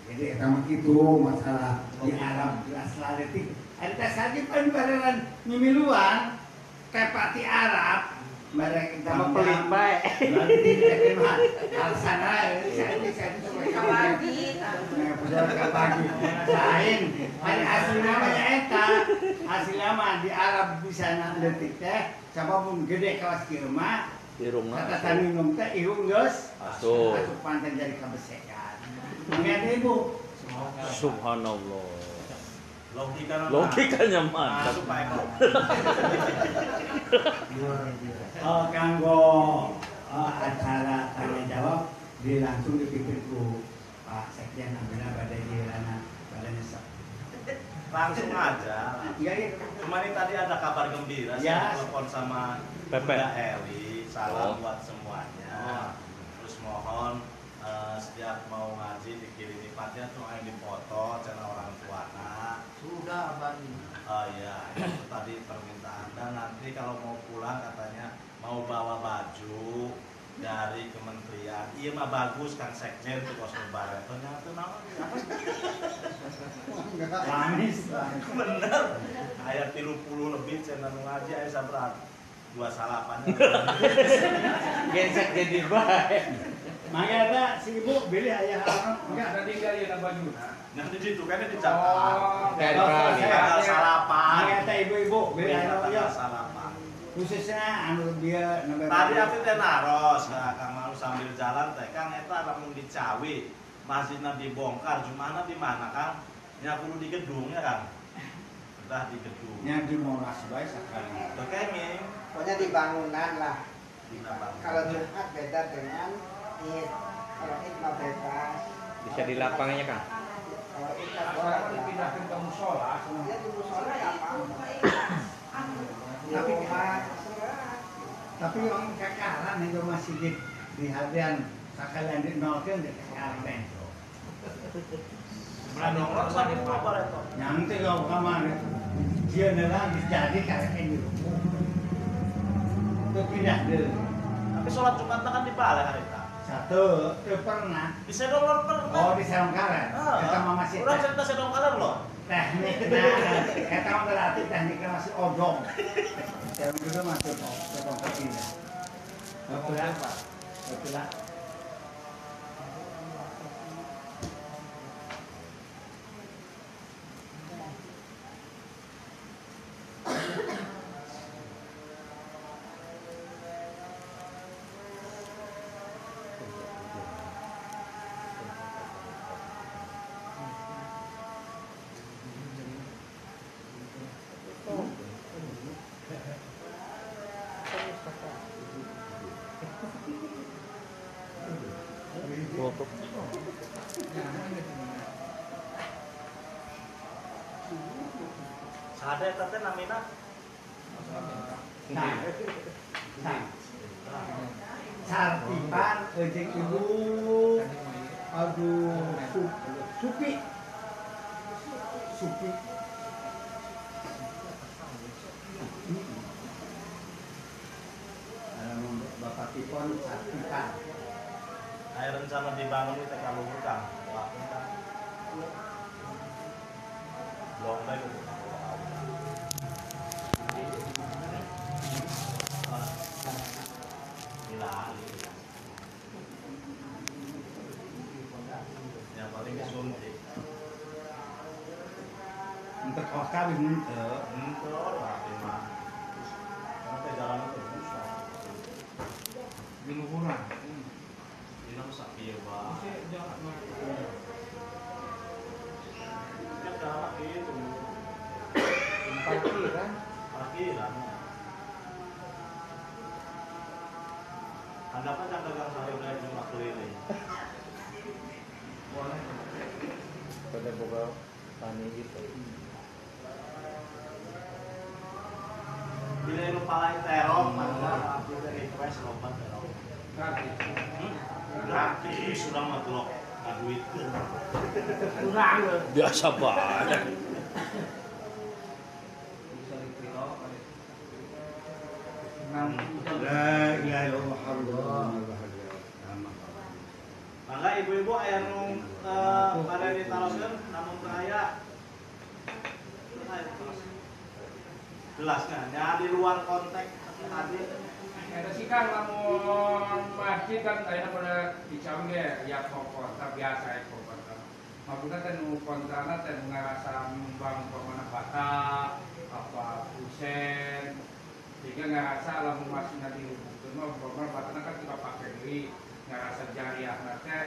jadi sama itu masalah di Arab jelas lalu tiga. Ada saja penbarelan mimiluan kepati Arab. Mereka sama pelit baik. Lalu tiga alasan saya Kawagi. pagi. Lain, hari hasil namanya eta, hasil nama di Arab bisa nanti teh, siapapun gede kawas kirma, kata tani minum teh, ihung geus, asup pantai dari kebesekan. Mengenai ibu, Subhanallah. Logikanya mantap. Masuk Pak Eko. Kanggo acara tanya jawab langsung dipimpin ku Pak Sekjen ambilnya pada giliran pada nyesek. Langsung aja. Iya iya. Cuma ini tadi ada kabar gembira, Ya. saya telepon sama Pepe. Bunda Eli, salam Oh. buat semuanya. Terus mohon setiap mau ngaji dikirimi Fatihah tuh yang dipoto channel orang tua anak. Sudah Bang. Oh iya, itu tadi permintaan. Dan nanti kalau mau pulang katanya mau bawa baju dari kementerian. Iya mah bagus kan Sekjen tuh kos lebaran. Ternyata tuh nama apa sih? Lamis. Bener. Ayat 30 lebih channel ngaji ayat sabrat. 28 Gesek jadi baik. Makanya si ibu pilih ayah Enggak ada tinggal ya baju. Nah di situ kan dicatat. Kayak di Tanggal salapan. Makanya ibu-ibu pilih Iya, ayah tanggal salapan. khususnya anu dia Tadi aku teh naros, Kang Malu sambil jalan teh Kang eta lamun di Cawi, masjidna dibongkar, Jumana di mana Kang? Nya kudu di gedungnya Kang. Sudah di gedung. yang di Monas bae sakali. Oke keming. Pokoknya di bangunan lah. Kalau Kalau Jumat beda dengan Id. Kalau Id mah bebas. Bisa di lapangnya kan? Kalau Id kan Sekarang boleh. dipindahkan ke musola. Dia di musola ya apa? Di Tapi rumah terserah. Tapi orang kekalan itu masih di hadian sakalian di nolkeun deh kekalan teh. nongkrong sambil ngobrol itu. Nanti kalau kamar dia nelang jadi karek ini. Itu pindah deh. Tapi sholat Jumat kan di balai hari itu. Satu, itu pernah. Bisa download pernah. Oh di Sarungkaran. Kita mah masih Orang cerita sedang kalian loh. teknik. Nah, kita mah berarti tekniknya masih odong. Yang itu masih odong pindah. Betul apa? Betul lah. Sadaya tete namina. Nah, sartipan ejeng ibu, aduh, supi, supi. Bapak Tipon sartipan. Ayo rencana dibangun itu kalau bukan. Belum baik. Yang paling disuntik. Untuk Oscar ini Entor lah mah. Karena teh jalan itu susah. Biluhuran. Ini harus sapi ya, Pak. Kan jalan itu. Parkir kan? Parkiran. Anggapan yang dagang sayur dari rumah keliling. Boleh. Pada buka tani gitu. Bila lu palain terong, maka aku udah request lompat terong. Gratis. Gratis, sudah mah blok, nggak duit. Kurang. Biasa banget. Bisa dikira kali. La ilaha illallah. Maka ibu-ibu ayah nung pada ditaroskan, namun kaya jelasnya, ya di luar konteks tadi. Ada sih kan lamun masjid kan ayah pada dicamge ya kontra biasa ya kontra. Maksudnya tenu kontrana tenu ngerasa nyumbang kemana bata apa kusen sehingga ngerasa lamun masih nanti hubung mah kemana batana kan kita pakai duit ngerasa jariah nate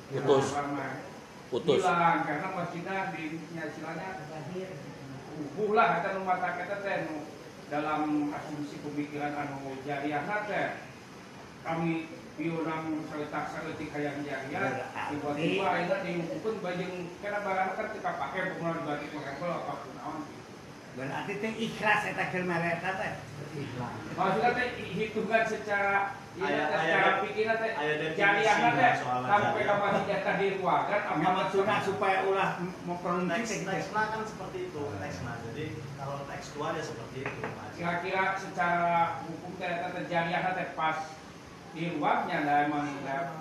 Putus. Putus. hilang karena masjidnya di istilahnya ubuh lah kata rumah sakit teh dalam asumsi pemikiran anu jariah teh kami piurang seretak seretik kayak jariah tiba-tiba akhirnya dihukum bajeng karena barang kan kita pakai bunga dibagi menghebel apapun awan Berarti teh ikhlas eta keur mereka teh. Ikhlas. maksudnya teh hitungan secara secara pikiran teh aya definisi jariahna teh soal sampai jariah. ka masjid tadi ruangan Apa maksudnya supaya ulah memproduksi Teksnya kan seperti itu teksnya. Jadi kalau tekstual ya seperti itu. kira-kira secara hukum teh eta jariahna teh pas di luarnya lah emang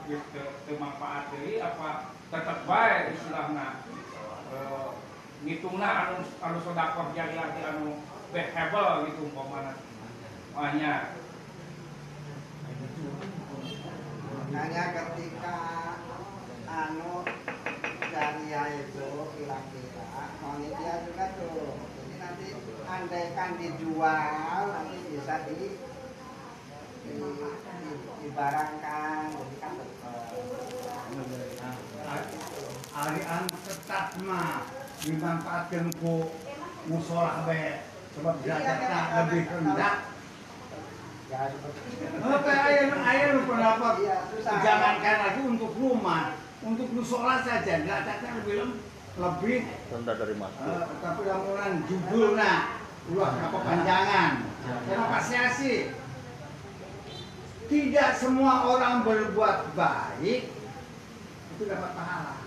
teu manfaat deui apa tetep bae istilahna ngitungna anu sedekah jariah teh anu behebel gitu umpamana makanya Makanya ketika jariah itu kira-kira dia juga tuh. Jadi nanti andaikan dijual nanti bisa dibarangkan jadi kan Ari anu ketat mah dimanfaatkeun ku musola bae sebab derajatna lebih rendah. ya seperti itu. Oke, aya nu pendapat Iya, susah. jangankan lagi untuk rumah, untuk musola saja derajatnya lebih Rendah dari masjid. tapi lamunan judulna ulah kepanjangan. Kenapa sih? Tidak semua orang berbuat baik itu dapat pahala.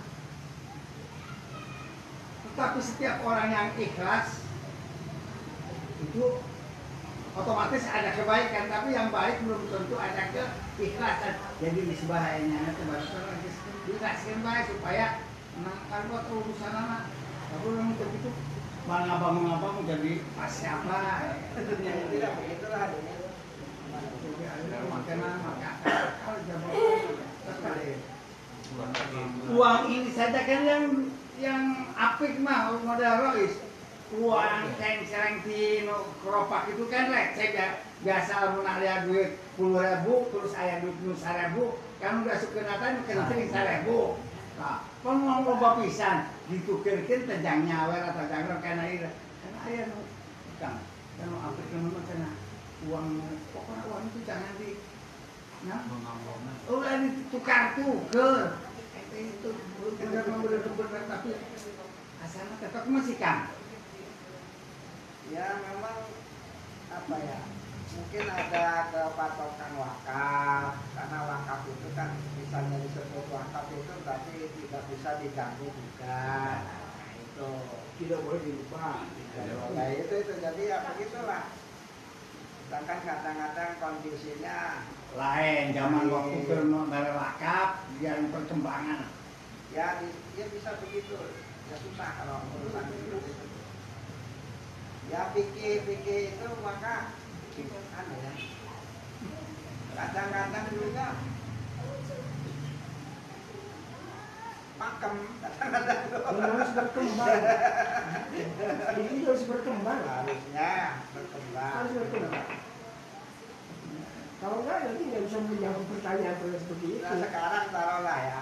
Tetapi setiap orang yang ikhlas itu otomatis ada kebaikan, tapi yang baik belum tentu ada keikhlasan. Jadi disebahayanya itu baru dikasihkan baik supaya menangkan buat urusan anak. Tapi memang begitu mengabang jadi pas siapa? Tidak begitulah. Uang ini saja kan yang apik mah modal Rois. Uang ceng-cereng di keropak itu kan receh ya. Biasa mun aya duit 10.000 terus aya duit 1.000 kan udah sukeunatan kencing 1.000. Nah, kan mau loba pisan ditukeurkeun teh jang nyawer atau jang kana ieu. Kan aya nu kang kan apik mah cenah uang pokoknya uang itu jangan di nah udah ditukar tuker itu benar tapi asalnya tetap masih kan Ya memang apa ya? Mungkin ada kepatokan wakaf karena wakaf itu kan misalnya disebut wakaf itu tapi tidak bisa diganggu juga. Nah, itu tidak boleh dirubah. Nah, itu jadi ya begitulah. Sedangkan kadang-kadang kondisinya Lain zaman waktu bermodal wakaf yang perkembangan. ya dia bisa begitu. Ya susah kalau urusan itu. Ya pikir itu maka aneh ya. Kadang-kadang juga pakem, kadang-kadang harus berkembang. Ini harus berkembang. harusnya berkembang. Harus berkembang. Kalau enggak nanti nggak bisa menjawab pertanyaan seperti itu. Nah sekarang taruhlah ya,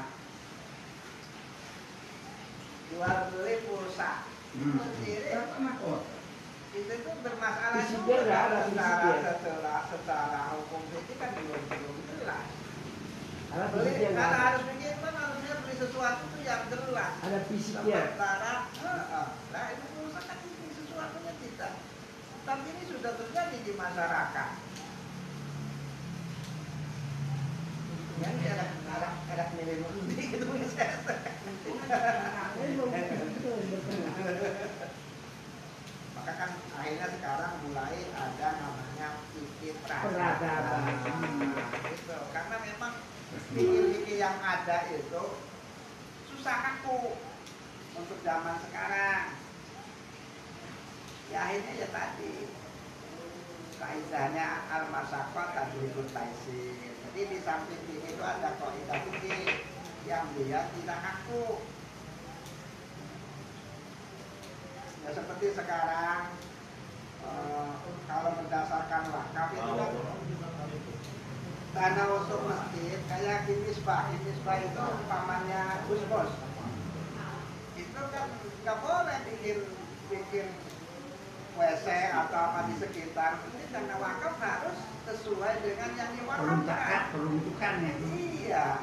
jual beli pulsa sendiri itu bermasalah Fisiknya nggak ada, secara hukum itu kan belum jelas. Ada Beli fisiknya nggak karena ada. harus bikin kan harusnya beli sesuatu itu yang jelas. Ada fisiknya. Sementara, nah itu pulsa kan ini sesuatunya tidak. Tapi ini sudah terjadi di masyarakat. Yang ada milih gitu Maka kan akhirnya sekarang mulai ada namanya fikih peradaban. Gitu. Karena memang fikih yang ada itu susah kaku untuk zaman sekarang. Ya akhirnya ya tadi kaidahnya al-masyaqah tadribut taisir. Jadi di samping ini itu ada kaidah fikih yang dia tidak kaku. Ya seperti sekarang kalau berdasarkan wakaf itu kan tanah untuk masjid kayak kimisbah itu pamannya Gus Bos. itu kan nggak boleh bikin WC atau apa di sekitar. Ini karena wakaf harus sesuai dengan yang diwakafkan. Peruntukannya. Iya,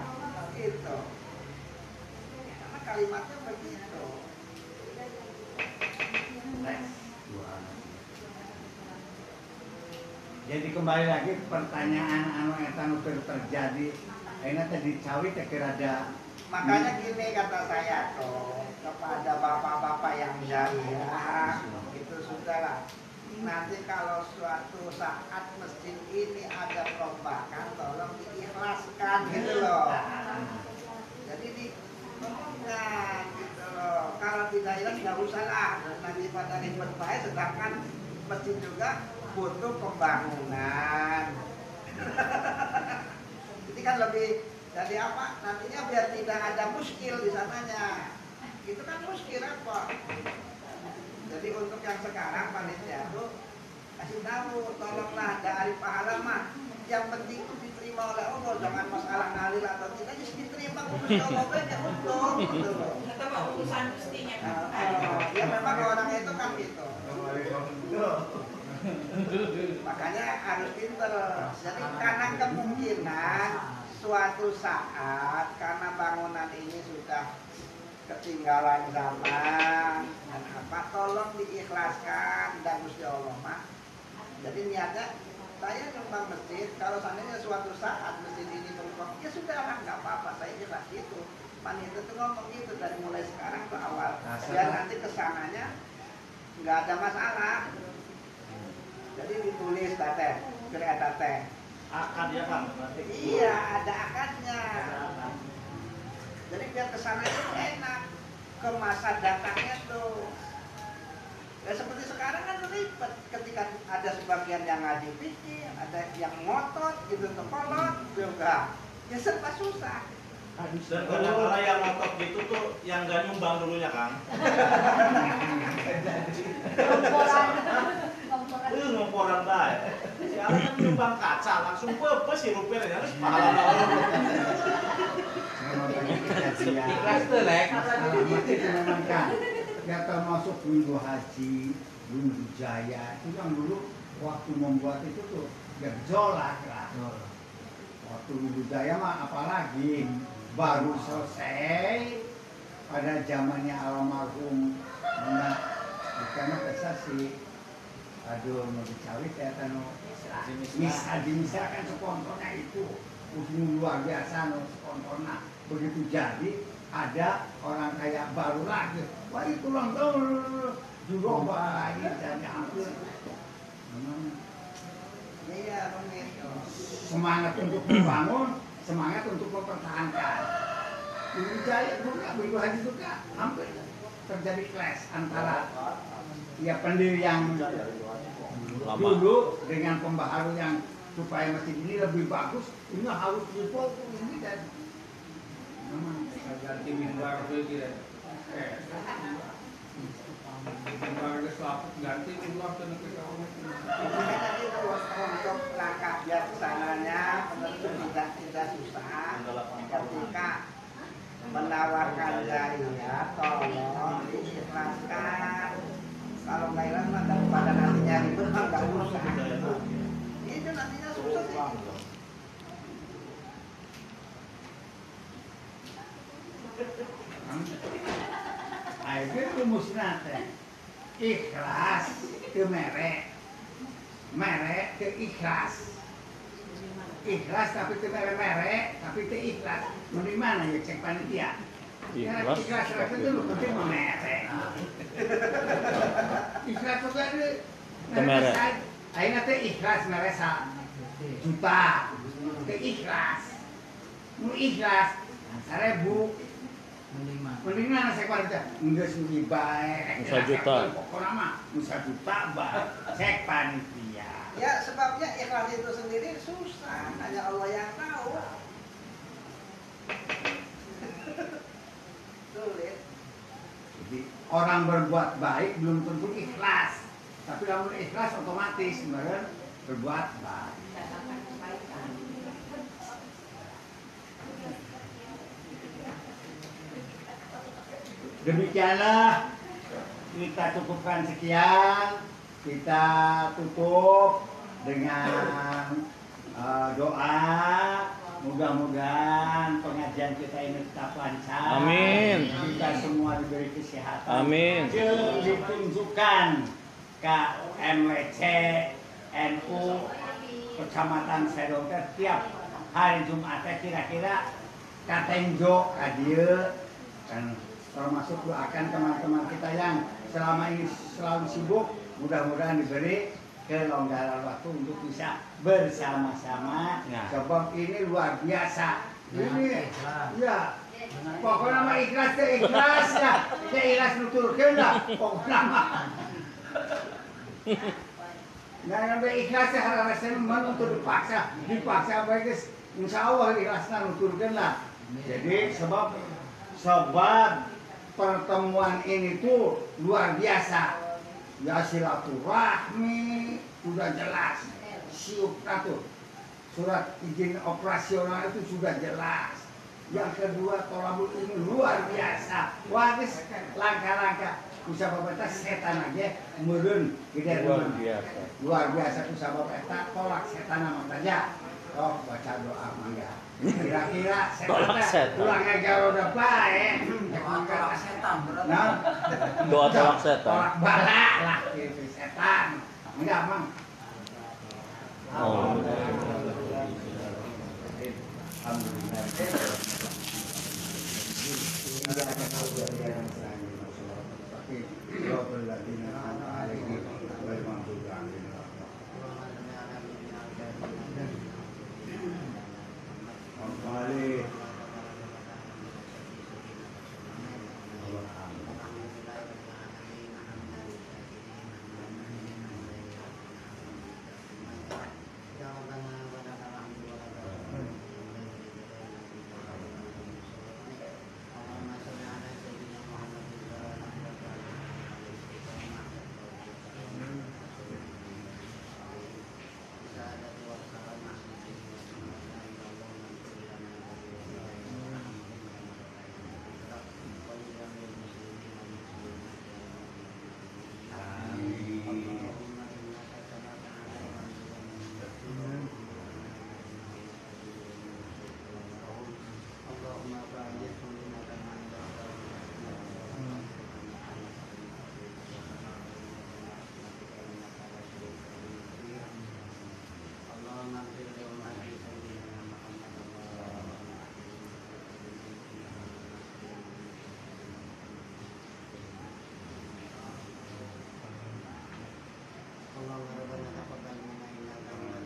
gitu. Karena kalimatnya begitu. Jadi kembali lagi pertanyaan anu eta nu terjadi. Ayeuna teh dicawi teh kira ada. Makanya gini kata saya tuh kepada bapak-bapak yang jariah, itu sudahlah. Nanti kalau suatu saat masjid ini ada perombakan, tolong diikhlaskan gitu loh. Jadi diomongkan gitu loh. Kalau tidak ikhlas nggak usah lah. Nanti pada ribet baik, sedangkan masjid juga butuh pembangunan. Jadi kan lebih jadi apa? Nantinya biar tidak ada muskil di sananya. Itu kan muskil apa? Jadi untuk yang sekarang panitia tuh kasih tahu, tolonglah dari pahala mah. Yang penting itu diterima oleh Allah, jangan masalah ngalil atau tidak, just diterima Gusti Allah aja untung gitu loh. Itu mah urusan mestinya kan. Ya memang orang itu kan gitu. Makanya harus pinter. Jadi karena kemungkinan suatu saat karena bangunan ini sudah ketinggalan zaman dan apa, tolong diikhlaskan dan Gusti Allah mah. Jadi niatnya saya nyumbang masjid, kalau seandainya suatu saat masjid ini berubah, ya sudahlah nggak apa-apa, saya ikhlas itu. Panitia itu ngomong gitu dari mulai sekarang ke awal, biar nanti kesananya nggak ada masalah. Jadi ditulis tete, kereta teh. Akad ya Kang berarti. Iya, ada akadnya. Jadi biar kesana itu enak ke masa datangnya tuh. Ya seperti sekarang kan ribet ketika ada sebagian yang ngaji fikih, ada yang ngotot gitu tuh kolot juga. Ya serba susah. Dan kadang-kadang yang ngotot gitu tuh yang gak nyumbang dulunya Kang. Ngomporan baik. Si Alan kan nyumbang kaca langsung pepes si rupiah harus pahala. Ikhlas tuh, Lek. Alamat itu memang kan. Ya termasuk dulu haji, dulu jaya. Itu yang dulu waktu membuat itu tuh gejolak lah. Waktu dulu jaya mah apalagi baru selesai pada zamannya almarhum karena kesah si aduh mau dicawit ya kan misalkan sponsornya itu luar biasa sponsornya begitu jadi ada orang kayak baru lagi wah itu ulang tahun juga baik dan hampir Iya, rumit. semangat untuk membangun, semangat untuk mempertahankan. Dulu Jaya juga, Ibu Haji juga hampir terjadi clash antara ya pendiri yang dulu dengan pembaharu yang supaya masjid ini lebih bagus, ini harus dipotong ini dan ganti mimbar dulu kira. Mimbar ke selaput ganti mimbar ke negara. Tadi untuk langkah biar kesananya tentu tidak susah. Ketika menawarkan jariah, tolong diikhlaskan. Kalau nggak ikhlas maka pada nantinya ribet nggak usah. Itu nantinya susah sih. akhirnya rumusnya teh ikhlas ke merek, merek ke ikhlas, ikhlas tapi ke merek tapi ke ikhlas. Mau di mana ya cek panitia? Ikhlas. Ikhlas itu lu penting mau merek. Ikhlas juga ada merek. akhirnya teh ikhlas merek juta ke ikhlas. Mau ikhlas 1.000 mending mana saya kualitas enggak sih baik 1 juta pokoknya mah 1 juta baik cek panitia Ya sebabnya ikhlas itu sendiri susah, hanya Allah yang tahu. Sulit. jadi orang berbuat baik belum tentu ikhlas tapi kalau ikhlas otomatis sebenarnya berbuat baik. Mendatangkan kebaikan. Demikianlah kita cukupkan sekian. Kita tutup dengan doa. Mudah-mudahan pengajian kita ini tetap lancar. Amin. Kita semua diberi kesehatan. Amin. Jeung ditunjukkan ke MWC NU Kecamatan Sedong tiap hari Jumat kira-kira katenjo ka dieu kan, termasuk doakan teman-teman kita yang selama ini selalu sibuk, mudah-mudahan diberi kelonggaran waktu untuk bisa bersama-sama. Nah. Sebab ini luar biasa. Ini ya pokoknya mah ikhlas teh ikhlas ya. Teh ikhlas nuturkeun lah pokoknya mah. Nah, sampai ikhlas teh harasana mun untuk dipaksa bae geus insyaallah ikhlasna nuturkeun lah. Jadi sebab pertemuan ini tuh luar biasa. Ya silaturahmi sudah jelas, surat izin operasional itu sudah jelas. Yang kedua tolabul ini luar biasa. Wah, langkah-langkah kusabab eta setan aja meureun gede Luar biasa. Luar biasa kusabab eta tolak setan mah saja. Oh, baca doa mangga. Kira-kira Tolak setan. ulang ngajaroda bae. Tolak setan berarti. Nah, Doa tolak setan. tolak bala lah gitu setan. Enggak, Mang. Oh.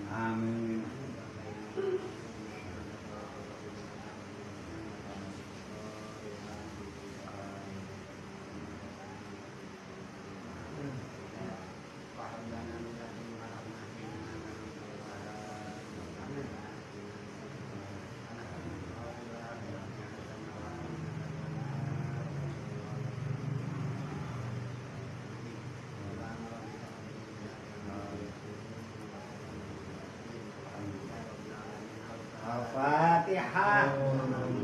Amin. Al-Fatihah.